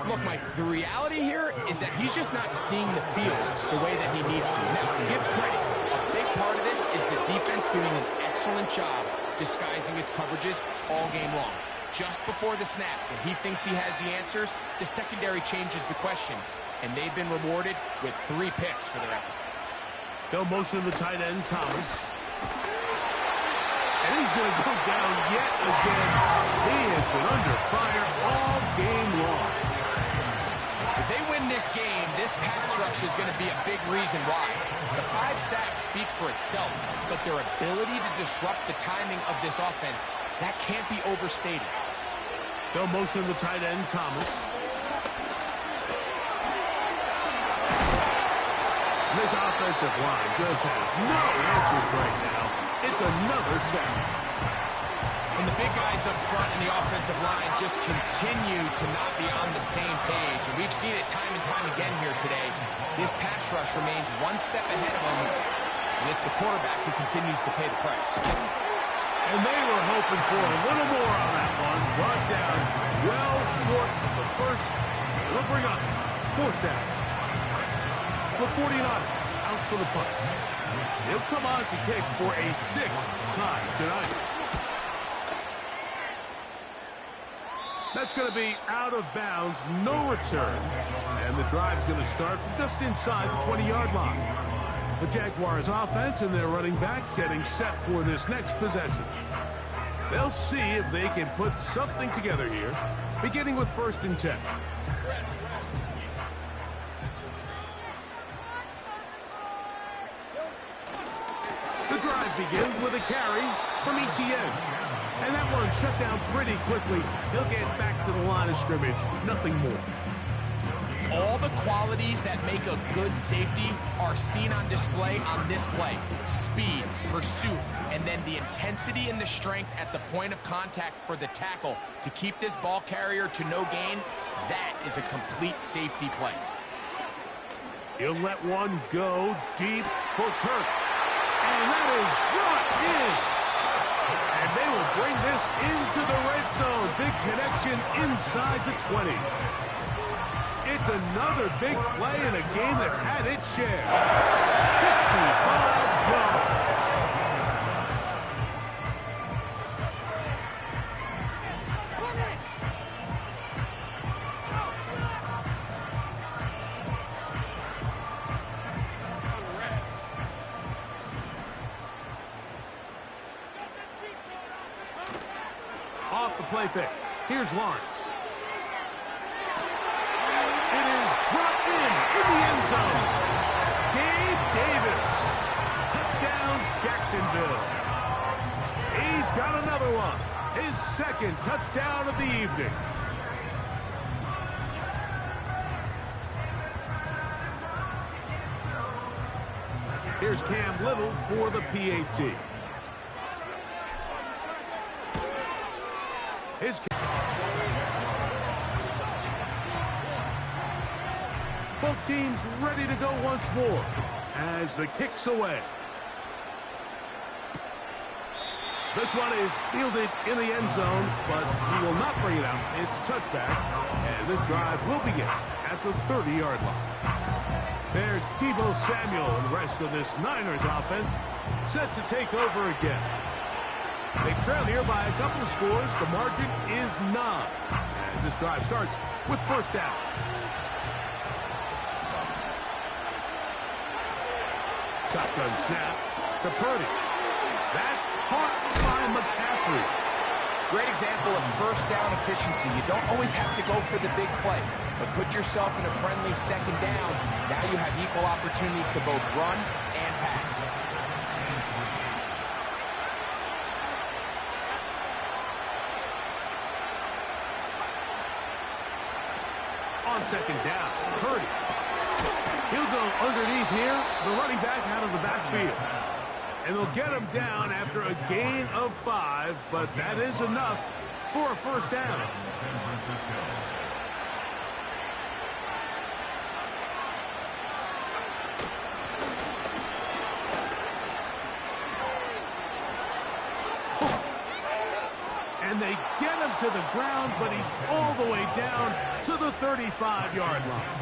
Look, Mike, the reality here is that he's just not seeing the field the way that he needs to. Now, give credit. A big part of this is the defense doing an excellent job disguising its coverages all game long. Just before the snap, when he thinks he has the answers, the secondary changes the questions, and they've been rewarded with 3 picks for their effort. They'll motion the tight end, Thomas. And he's going to go down yet again. He has been under fire all game long. If they win this game, this pass rush is going to be a big reason why. The 5 sacks speak for itself, but their ability to disrupt the timing of this offense, that can't be overstated. They'll motion the tight end, Thomas. This offensive line just has no answers right now. It's another sack. And the big guys up front in the offensive line just continue to not be on the same page. And we've seen it time and time again here today. This pass rush remains one step ahead of them. And it's the quarterback who continues to pay the price. And they were hoping for a little more on that one. Brought down well short of the first. It'll bring up 4th down. The 49ers out for the punt. He'll come on to kick for a 6th time tonight. That's going to be out of bounds, no return. And the drive's going to start from just inside the 20-yard line. The Jaguars offense and their running back getting set for this next possession. They'll see if they can put something together here, beginning with 1st and 10. The drive begins with a carry from Etienne. And that one shut down pretty quickly. He'll get back to the line of scrimmage. Nothing more. All the qualities that make a good safety are seen on display on this play. Speed, pursuit, and then the intensity and the strength at the point of contact for the tackle to keep this ball carrier to no gain. That is a complete safety play. He'll let one go deep for Kirk. And that is brought in. And they will bring this into the red zone. Big connection inside the 20. It's another big play in a game that's had its share. 65 yards. Off the play fake. Here's Lawrence. It is brought in the end zone. Gabe Davis. Touchdown, Jacksonville. He's got another one. His 2nd touchdown of the evening. Here's Cam Little for the PAT. Both teams ready to go once more as the kick's away. This one is fielded in the end zone, but he will not bring it out. It's touchback, and this drive will begin at the 30-yard line. There's Deebo Samuel and the rest of this Niners offense set to take over again. They trail here by a couple of scores. The margin is 9 as this drive starts with 1st down. Shotgun snap to Purdy. That's caught by McCaffrey. Great example of 1st down efficiency. You don't always have to go for the big play, but put yourself in a friendly 2nd down. Now you have equal opportunity to both run and pass. On 2nd down, Purdy. He'll go underneath here, the running back out of the backfield. And they'll get him down after a gain of 5, but that is enough for a 1st down. And they get him to the ground, but he's all the way down to the 35-yard line.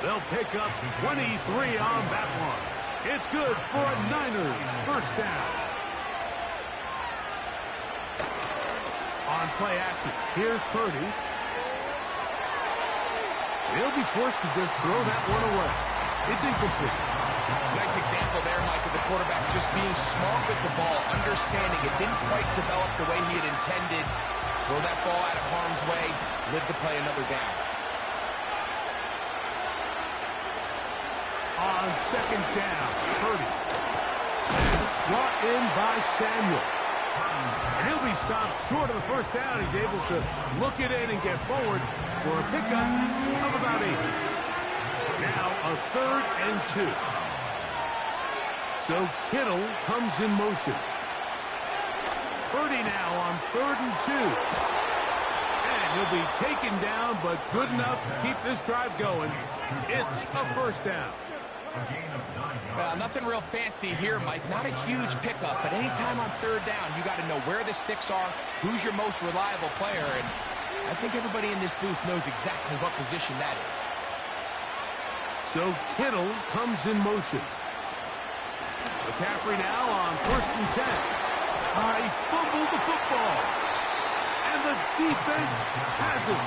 They'll pick up 23 on that one. It's good for a Niners 1st down. On play action, here's Purdy. He'll be forced to just throw that one away. It's incomplete. Nice example there, Mike, of the quarterback just being smart with the ball, understanding it didn't quite develop the way he had intended. Throw that ball out of harm's way, live to play another down. On 2nd down, Purdy. Pass brought in by Samuel. And he'll be stopped short of the 1st down. He's able to look it in and get forward for a pickup of about 8. Now a 3rd and 2. So Kittle comes in motion. Purdy now on 3rd and 2. And he'll be taken down, but good enough to keep this drive going. It's a 1st down. Well, nothing real fancy here, Mike. Not a huge pickup, but anytime on 3rd down, you got to know where the sticks are, who's your most reliable player, and I think everybody in this booth knows exactly what position that is. So Kittle comes in motion. McCaffrey now on 1st and 10. He fumbled the football. And the defense has it.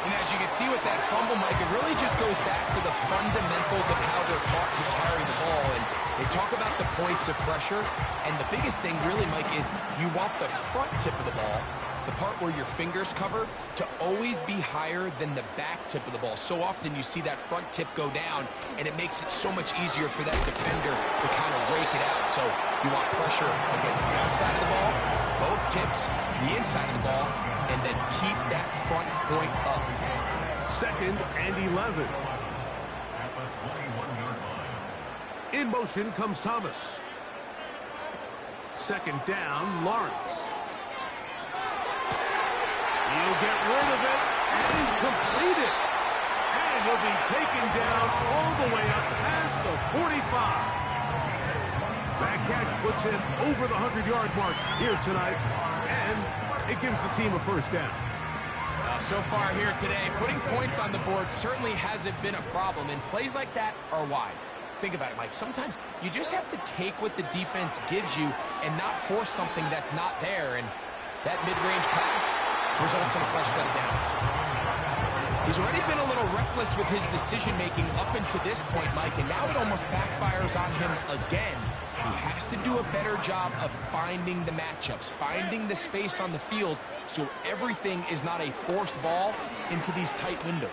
And as you can see with that fumble, Mike, it really just goes back to the fundamentals of how they're taught to carry the ball. And they talk about the points of pressure. And the biggest thing really, Mike, is you want the front tip of the ball, the part where your fingers cover, to always be higher than the back tip of the ball. So often you see that front tip go down, and it makes it so much easier for that defender to kind of rake it out. So you want pressure against the outside of the ball, both tips, the inside of the ball, and then keep that front point up. 2nd and 11. At the 21-yard line. In motion comes Thomas. 2nd down, Lawrence. He'll get rid of it and complete it. And he'll be taken down all the way up past the 45. That catch puts him over the 100-yard mark here tonight. And it gives the team a first down. So far here today, putting points on the board certainly hasn't been a problem, and plays like that are why. Think about it, Mike. Sometimes you just have to take what the defense gives you and not force something that's not there, and that mid-range pass results in a fresh set of downs. He's already been a little reckless with his decision-making up until this point, Mike, and now it almost backfires on him again. He has to do a better job of finding the matchups, finding the space on the field, so everything is not a forced ball into these tight windows.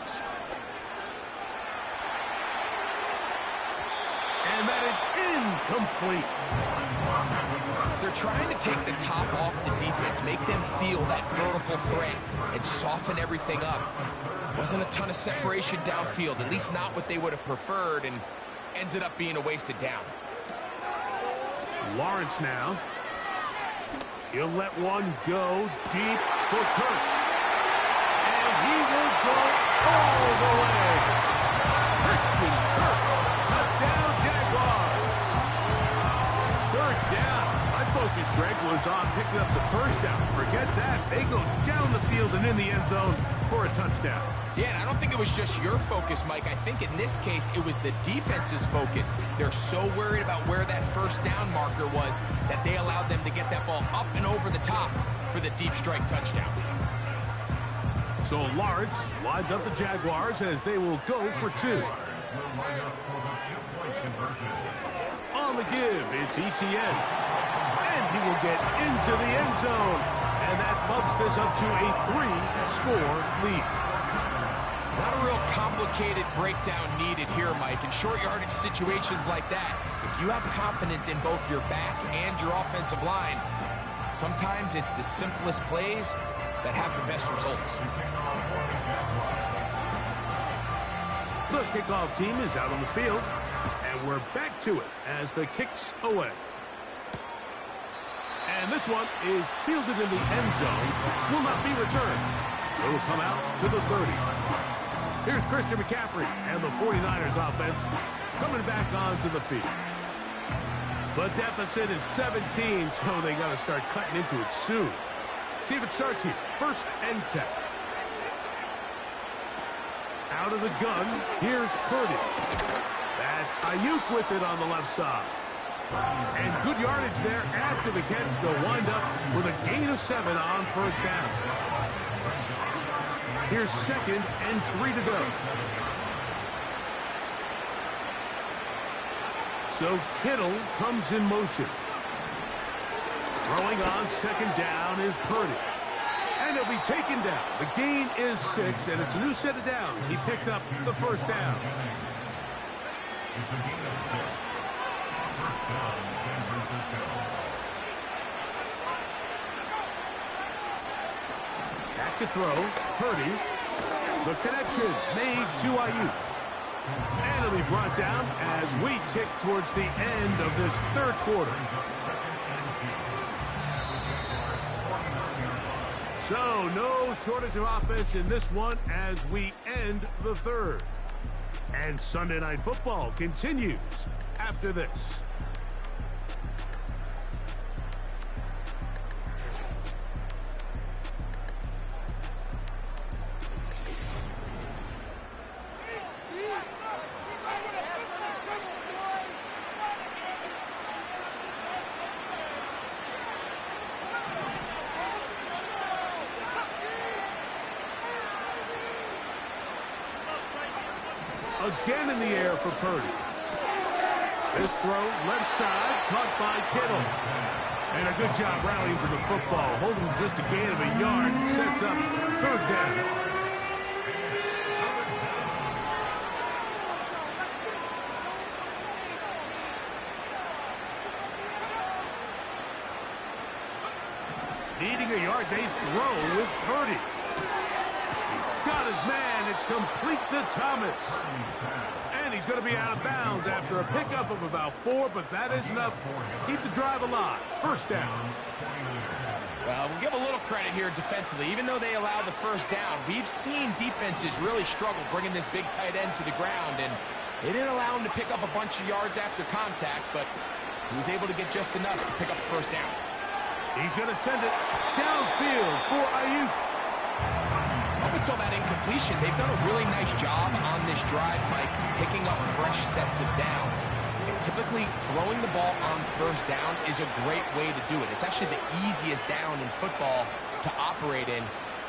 And that is incomplete. They're trying to take the top off the defense, make them feel that vertical threat, and soften everything up. Wasn't a ton of separation downfield, at least not what they would have preferred, and ends it up being a wasted down. Lawrence now. He'll let one go deep for Kirk. And he will go all the way. Christian Kirk. Touchdown, Jaguars. 3rd down. My focus, Greg, was on picking up the first down. Forget that. They go down the field and in the end zone for a touchdown. Yeah, and I don't think it was just your focus, Mike. I think in this case, it was the defense's focus. They're so worried about where that first down marker was that they allowed them to get that ball up and over the top for the deep strike touchdown. So Lawrence lines up the Jaguars as they will go for 2. On the give, it's ETN. And he will get into the end zone. And that bumps this up to a 3-score lead. Not a real complicated breakdown needed here, Mike. In short yardage situations like that, if you have confidence in both your back and your offensive line, sometimes it's the simplest plays that have the best results. The kickoff team is out on the field, and we're back to it as the kick's away. And this one is fielded in the end zone, will not be returned. It will come out to the 30. Here's Christian McCaffrey and the 49ers offense coming back onto the field. The deficit is 17, so they got to start cutting into it soon. See if it starts here. 1st and 10. Out of the gun, here's Purdy. That's Ayuk with it on the left side. And good yardage there after the catch. They'll wind up with a gain of 7 on first down. Here's 2nd and 3 to go. So Kittle comes in motion. Throwing on 2nd down is Purdy. And he'll be taken down. The gain is 6, and it's a new set of downs. He picked up the first down. It's a gain of 6. First down, San Francisco. Back to throw. Purdy. The connection made to Ayuk. And it'll be brought down as we tick towards the end of this 3rd quarter. So, no shortage of offense in this one as we end the 3rd. And Sunday Night Football continues after this. again in the air for Purdy. This throw, left side, caught by Kittle. And a good job rallying to the football, holding just a gain of a yard, sets up third down. Needing a yard, they throw with Purdy. He's got his man. It's complete to Thomas. And he's going to be out of bounds after a pickup of about 4, but that is enough to keep the drive alive. First down. Well, we'll give a little credit here defensively. Even though they allow the first down, we've seen defenses really struggle bringing this big tight end to the ground, and they didn't allow him to pick up a bunch of yards after contact, but he was able to get just enough to pick up the first down. He's going to send it downfield for Ayuk. Up until that incompletion, they've done a really nice job on this drive, Mike, picking up fresh sets of downs. And typically, throwing the ball on first down is a great way to do it. It's actually the easiest down in football to operate in.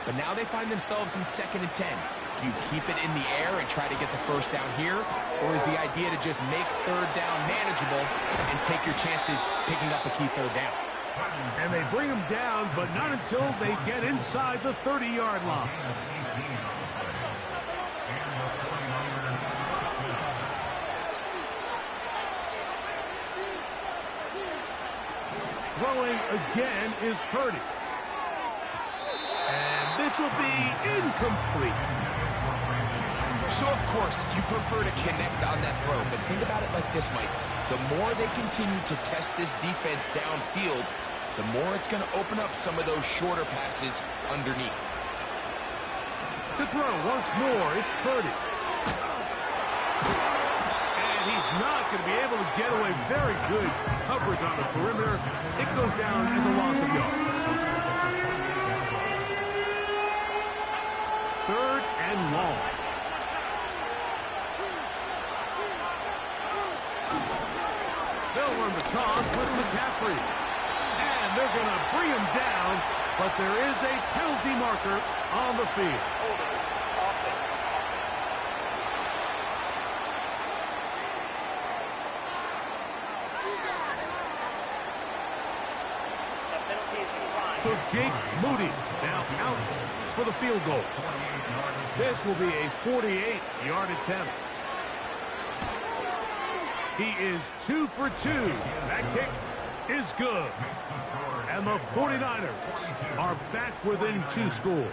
But now they find themselves in 2nd and 10. Do you keep it in the air and try to get the first down here? Or is the idea to just make third down manageable and take your chances picking up a key third down? And they bring him down, but not until they get inside the 30-yard line. Throwing again is Purdy. And this will be incomplete. So, of course, you prefer to connect on that throw, but think about it like this, Mike. The more they continue to test this defense downfield, the more it's going to open up some of those shorter passes underneath. To throw once more, it's Purdy. And he's not going to be able to get away. Very good coverage on the perimeter. It goes down as a loss of yards. 3rd and long. They'll run the toss with McCaffrey. And they're going to bring him down, but there is a penalty marker on the field. So Jake Moody now out for the field goal. This will be a 48-yard attempt. He is 2 for 2. That kick is good. And the 49ers are back within 2 scores.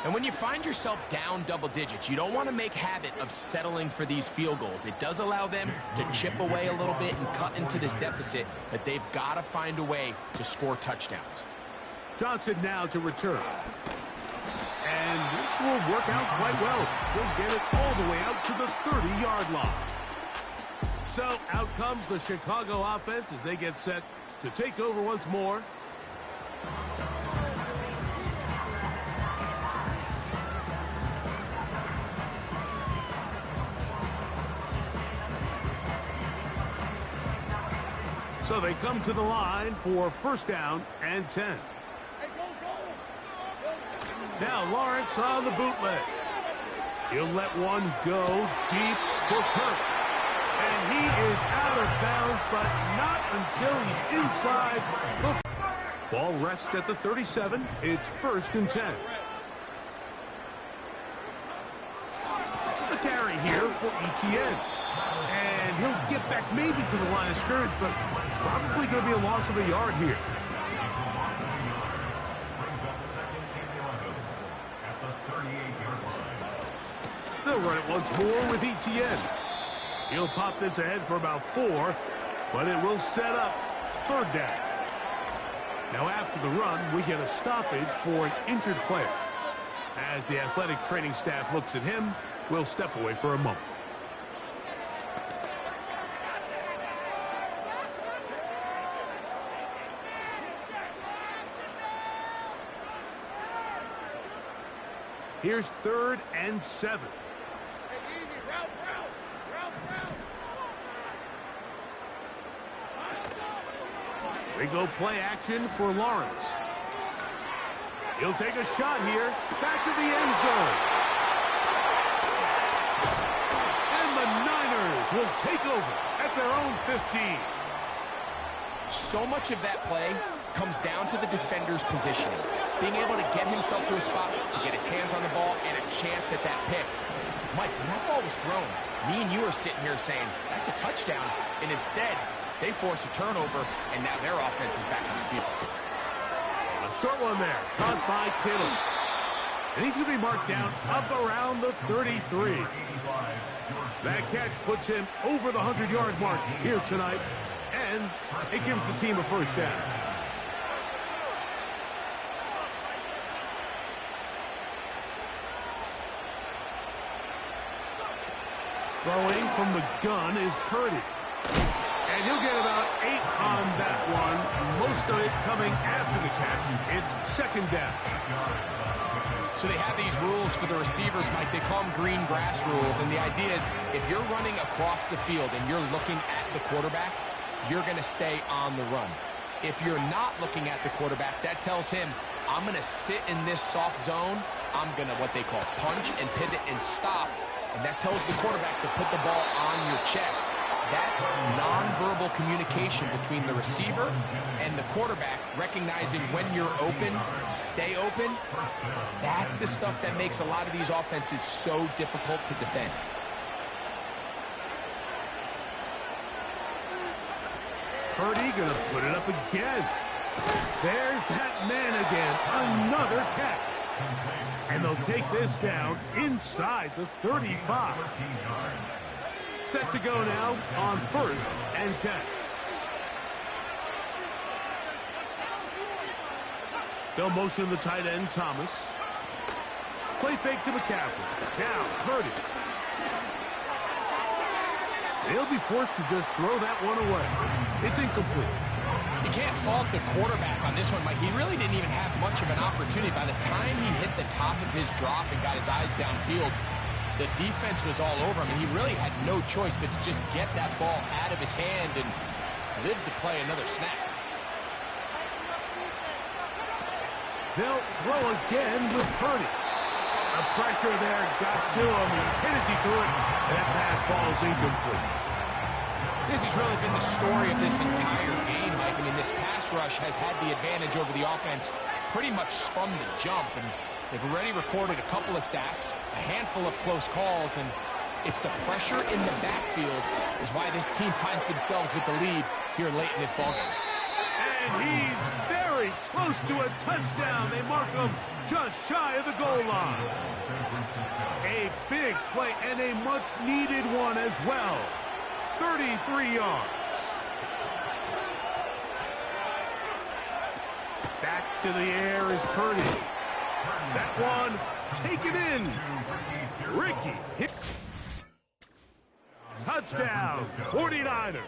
And when you find yourself down double digits, you don't want to make habit of settling for these field goals. It does allow them to chip away a little bit and cut into this deficit, but they've got to find a way to score touchdowns. Johnson now to return. And this will work out quite well. He'll get it all the way out to the 30-yard line. So out comes the Chicago offense as they get set to take over once more. So they come to the line for first down and 10. Now Lawrence on the bootleg. He'll let one go deep for Kirk. And he is out of bounds, but not until he's inside the... Ball rests at the 37. It's 1st and 10. The carry here for Etienne. And he'll get back maybe to the line of scrimmage, but probably going to be a loss of a yard here. They'll run it once more with Etienne. He'll pop this ahead for about 4, but it will set up 3rd down. Now after the run, we get a stoppage for an injured player. As the athletic training staff looks at him, we'll step away for a moment. Here's 3rd and 7. They go play action for Lawrence. He'll take a shot here. Back to the end zone. will take over at their own 15. So much of that play comes down to the defender's positioning. Being able to get himself to a spot, to get his hands on the ball, and a chance at that pick. Mike, when that ball was thrown, me and you are sitting here saying, that's a touchdown. And instead, they force a turnover, and now their offense is back on the field. A short one there, caught by Kittle. And he's going to be marked down up around the 33. That catch puts him over the 100-yard mark here tonight, and it gives the team a first down. Throwing from the gun is Purdy. And he'll get about 8 on that one. Most of it coming after the catch. It's second down. So they have these rules for the receivers, Mike. They call them green grass rules. And the idea is if you're running across the field and you're looking at the quarterback, you're going to stay on the run. If you're not looking at the quarterback, that tells him, I'm going to sit in this soft zone. I'm going to what they call punch and pivot and stop. And that tells the quarterback to put the ball on your chest. That nonverbal communication between the receiver and the quarterback, recognizing when you're open, stay open, that's the stuff that makes a lot of these offenses so difficult to defend. Purdy going to put it up again. There's that man again. Another catch. And they'll take this down inside the 35. Set to go now on 1st and 10. They'll motion the tight end, Thomas. Play fake to McCaffrey. Now, Purdy. They'll be forced to just throw that one away. It's incomplete. You can't fault the quarterback on this one, Mike. He really didn't even have much of an opportunity. By the time he hit the top of his drop and got his eyes downfield, the defense was all over him, and he really had no choice but to just get that ball out of his hand and live to play another snap. They'll throw again with Purdy. The pressure there got to him. He's hit as he threw it. That pass ball is incomplete. This has really been the story of this entire game, Mike. I mean, this pass rush has had the advantage over the offense pretty much from the jump, and they've already recorded a couple of sacks, a handful of close calls, and it's the pressure in the backfield is why this team finds themselves with the lead here late in this ballgame. And he's very close to a touchdown. They mark him just shy of the goal line. A big play and a much-needed one as well. 33 yards. Back to the air is Purdy. That one taken in. Ricky hit. Touchdown, 49ers.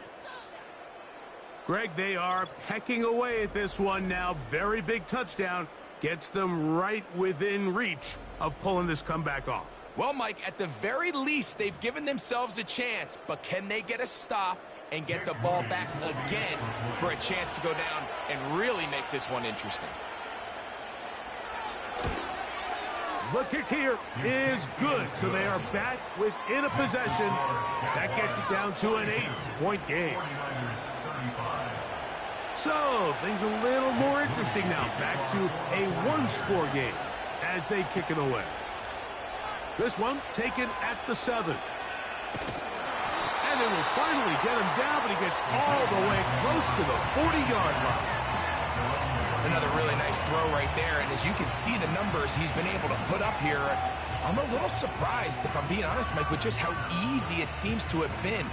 Greg, they are pecking away at this one now. Very big touchdown. Gets them right within reach of pulling this comeback off. Well, Mike, at the very least, they've given themselves a chance, but can they get a stop and get the ball back again for a chance to go down and really make this one interesting? The kick here is good, so they are back within a possession. That gets it down to an 8-point game. So, things a little more interesting now. Back to a one-score game as they kick it away. This one taken at the 7. And they will finally get him down, but he gets all the way close to the 40-yard line. Another really nice throw right there, and as you can see the numbers he's been able to put up here, I'm a little surprised, if I'm being honest, Mike, with just how easy it seems to have been.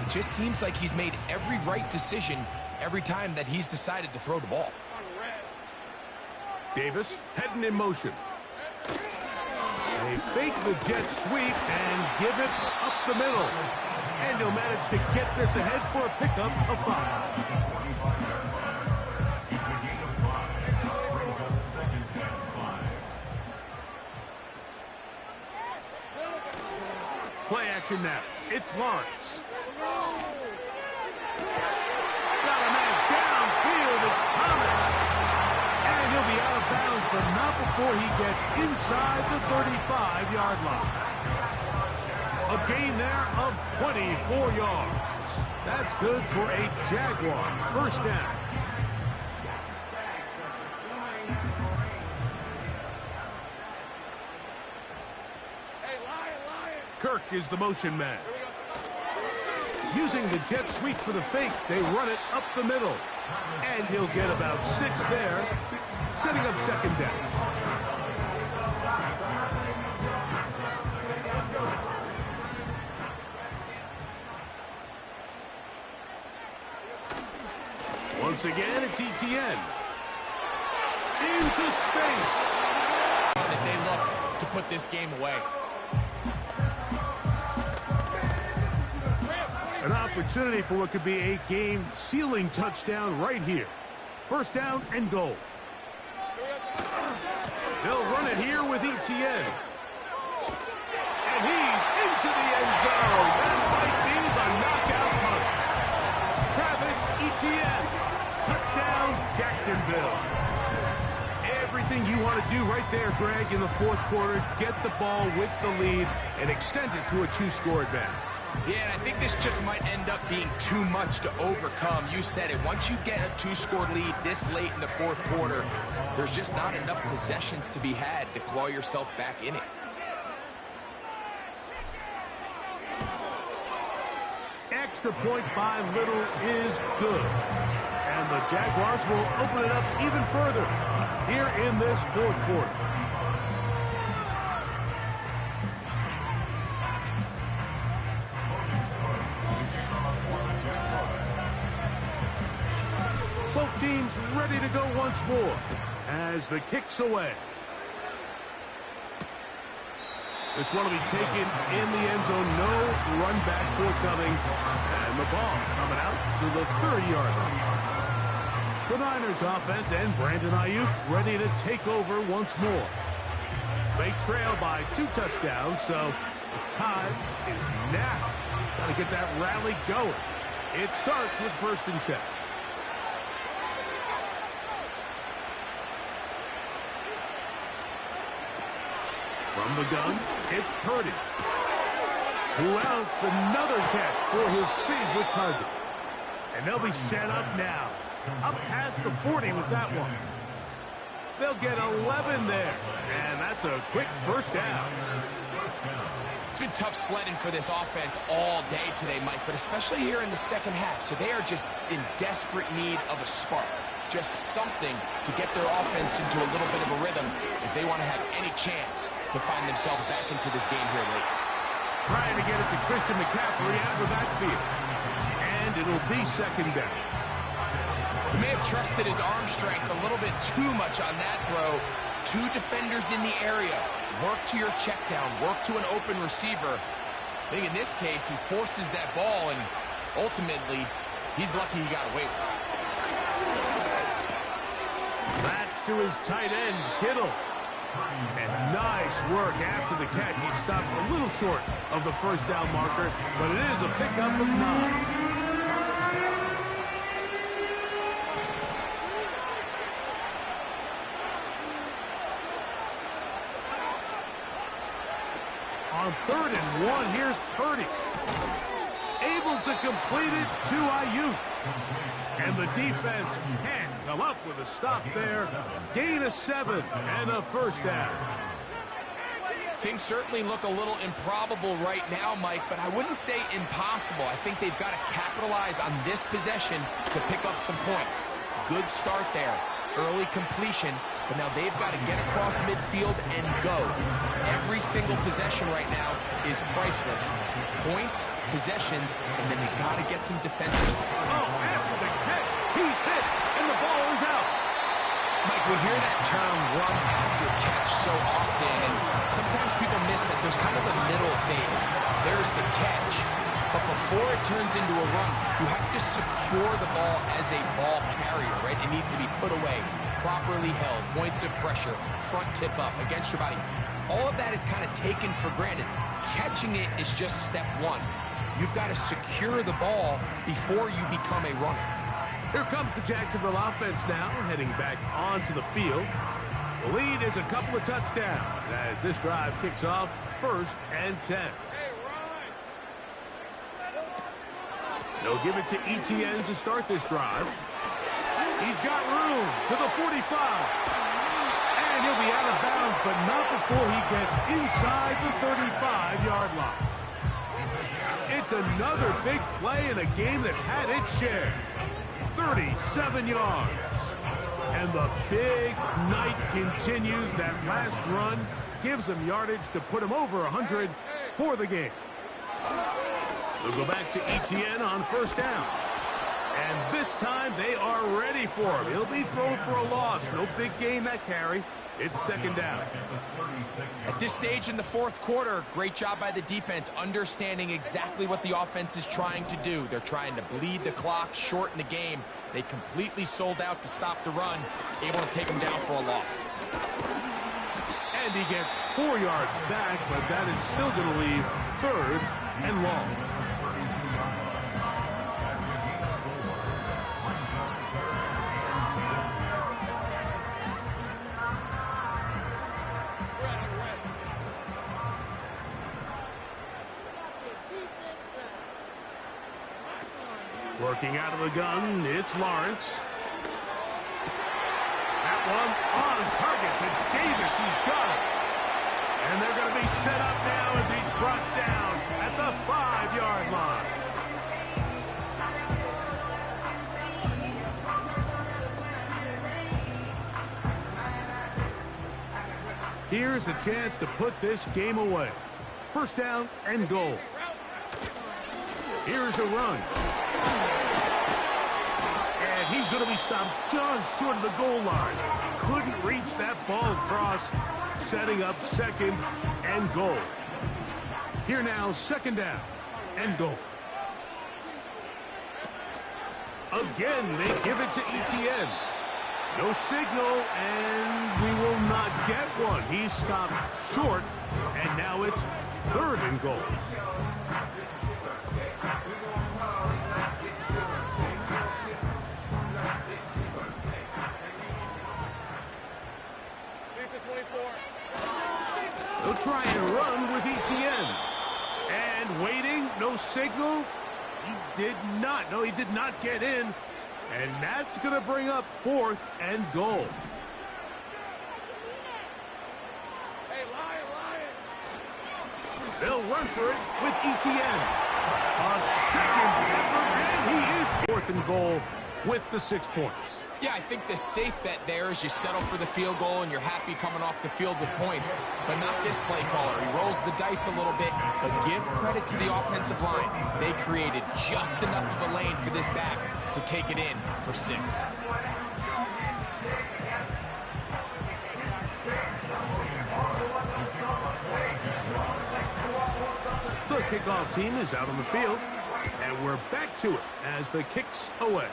It just seems like he's made every right decision every time that he's decided to throw the ball. Davis heading in motion. They fake the jet sweep and give it up the middle. And he'll manage to get this ahead for a pickup of 5. Play action now. It's Lawrence. Got a man downfield. It's Thomas. And he'll be out of bounds, but not before he gets inside the 35-yard line. A A gain there of 24 yards. That's good for a Jaguar first down. Kirk is the motion man. Using the jet sweep for the fake, they run it up the middle. And he'll get about 6 there, setting up second down. Once again, it's ETN. Into space. As they look to put this game away. An opportunity for what could be a game-sealing touchdown right here. First down and goal. They'll run it here with ETN. And he's into the end zone. That might be the knockout punch. Travis Etienne. Touchdown, Jacksonville. Everything you want to do right there, Greg, in the fourth quarter. Get the ball with the lead and extend it to a 2-score advantage. Yeah, and I think this just might end up being too much to overcome. You said it. Once you get a 2-score lead this late in the fourth quarter, there's just not enough possessions to be had to claw yourself back in it. Extra point by Little is good. And the Jaguars will open it up even further here in this fourth quarter. Both teams ready to go once more as the kick's away. This one will be taken in the end zone. No run back forthcoming. And the ball coming out to the 30-yard line. The Niners offense and Brandon Ayuk ready to take over once more. They trail by 2 touchdowns, so the time is now. Got to get that rally going. It starts with 1st and 10. From the gun, it's Purdy. Who else? Another catch for his favorite target. And they'll be set up now. Up past the 40 with that one. They'll get 11 there. And that's a quick first down. It's been tough sledding for this offense all day today, Mike, but especially here in the second half. So they are just in desperate need of a spark. Just something to get their offense into a little bit of a rhythm if they want to have any chance to find themselves back into this game here late. Trying to get it to Christian McCaffrey out of the backfield. And it'll be second down. He may have trusted his arm strength a little bit too much on that throw. 2 defenders in the area. Work to your check down. Work to an open receiver. I think in this case, he forces that ball, and ultimately, he's lucky he got away with it. That's to his tight end, Kittle. And nice work after the catch. He stopped a little short of the first down marker, but it is a pickup of 9. On 3rd and 1, here's Purdy. Able to complete it to Ayuk. And the defense can't come up with a stop there. Gain of 7 and a first down. Things certainly look a little improbable right now, Mike, but I wouldn't say impossible. I think they've got to capitalize on this possession to pick up some points. Good start there. Early completion, but now they've got to get across midfield and go. Every single possession right now is priceless. Points, possessions, and then they've got to get some defensive stuff. Oh, after the catch, he's hit, and the ball is out. Mike, we hear that term run after catch so often, and sometimes people miss that there's kind of a middle phase. There's the catch, but before it turns into a run, you have to secure the ball as a ball carrier, right? It needs to be put away, properly held, points of pressure, front tip up, against your body. All of that is kind of taken for granted. Catching it is just step 1. You've got to secure the ball before you become a runner. Here comes the Jacksonville offense now, heading back onto the field. The lead is a couple of touchdowns as this drive kicks off 1st and 10. They'll give it to Etienne to start this drive. He's got room to the 45. And he'll be out of bounds, but not before he gets inside the 35-yard line. It's another big play in a game that's had its share. 37 yards. And the big night continues. That last run gives him yardage to put him over 100 for the game. They'll go back to Etienne on first down. And this time they are ready for him. He'll be thrown for a loss. No big gain that carry. It's second down. At this stage in the fourth quarter, great job by the defense understanding exactly what the offense is trying to do. They're trying to bleed the clock, shorten the game. They completely sold out to stop the run, able to take them down for a loss. And he gets 4 yards back, but that is still going to leave third and long. Working out of the gun, it's Lawrence. That one on target to Davis. He's got it. And they're going to be set up now as he's brought down at the 5-yard line. Here's a chance to put this game away. First down and goal. Here's a run. And he's going to be stopped just short of the goal line. Couldn't reach that ball across, setting up second and goal. Here now, second down and goal. Again, they give it to Etienne. No signal, and we will not get one. He's stopped short, and now it's third and goal. They'll try and run with Etienne. And waiting, no signal. He did not. No, he did not get in. And that's going to bring up fourth and goal. They'll run for it with Etienne. A second effort, and he is fourth and goal with the 6 points. Yeah, I think the safe bet there is you settle for the field goal and you're happy coming off the field with points, but not this play caller. He rolls the dice a little bit, but give credit to the offensive line. They created just enough of a lane for this back to take it in for 6. The kickoff team is out on the field, and we're back to it as the kick's away.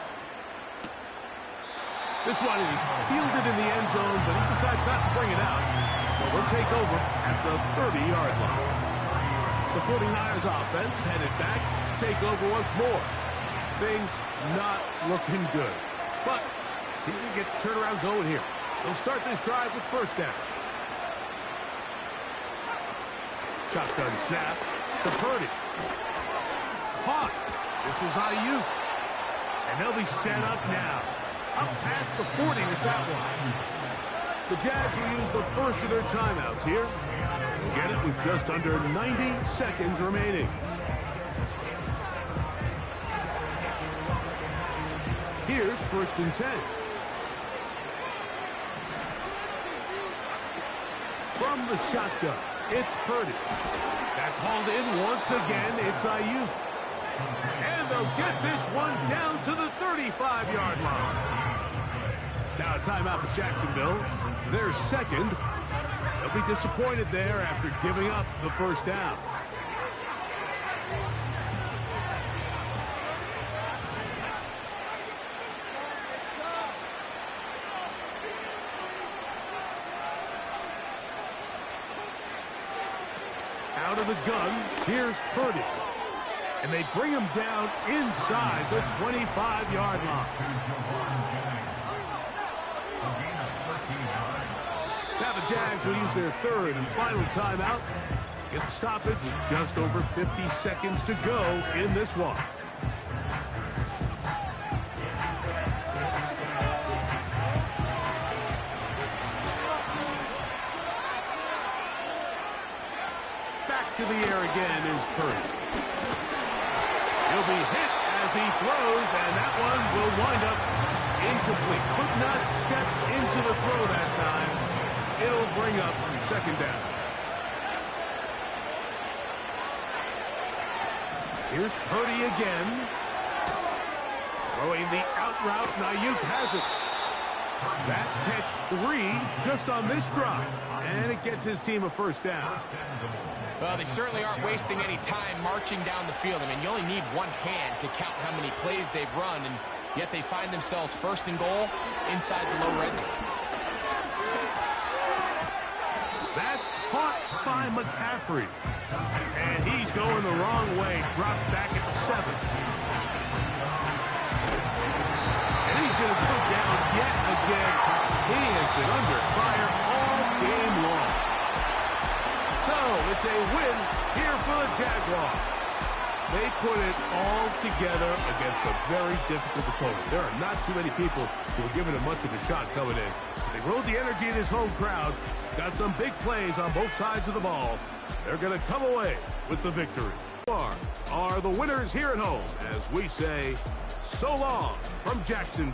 This one is fielded in the end zone, but he decides not to bring it out. So we'll take over at the 30-yard line. The 49ers offense headed back to take over once more. Things not looking good. But see if we can get the turnaround going here. They'll start this drive with first down. Shotgun snap to Purdy. Caught. This is Ayuk. And they'll be set up now. Up past the 40 with that one. The Jags will use the first of their timeouts here. Get it with just under 90 seconds remaining. Here's first and 10. From the shotgun, it's Purdy. That's hauled in once again. It's Ayuk. And they'll get this one down to the 35-yard line. Now a timeout for Jacksonville. Their second. They'll be disappointed there after giving up the first down. Out of the gun, here's Purdy. And they bring him down inside the 25-yard line. Now the Jags will use their third and final timeout. Get the stoppage with just over 50 seconds to go in this one. the air again is Purdy. He'll be hit as he throws, and that one will wind up incomplete. Could not step into the throw that time. It'll bring up second down. Here's Purdy again. Throwing the out route. Ayuk has it. That's catch 3 just on this drive. And it gets his team a first down. Well, they certainly aren't wasting any time marching down the field. I mean, you only need one hand to count how many plays they've run, and yet they find themselves first and goal inside the low red zone. That's caught by McCaffrey. And he's going the wrong way. Dropped back at the 7. And he's going to go down yet again. He has been under fire all game long. So it's a win here for the Jaguars. They put it all together against a very difficult opponent. There are not too many people who are giving him much of a shot coming in. They rode the energy of this home crowd. Got some big plays on both sides of the ball. They're going to come away with the victory. Are the winners here at home as we say so long from Jacksonville.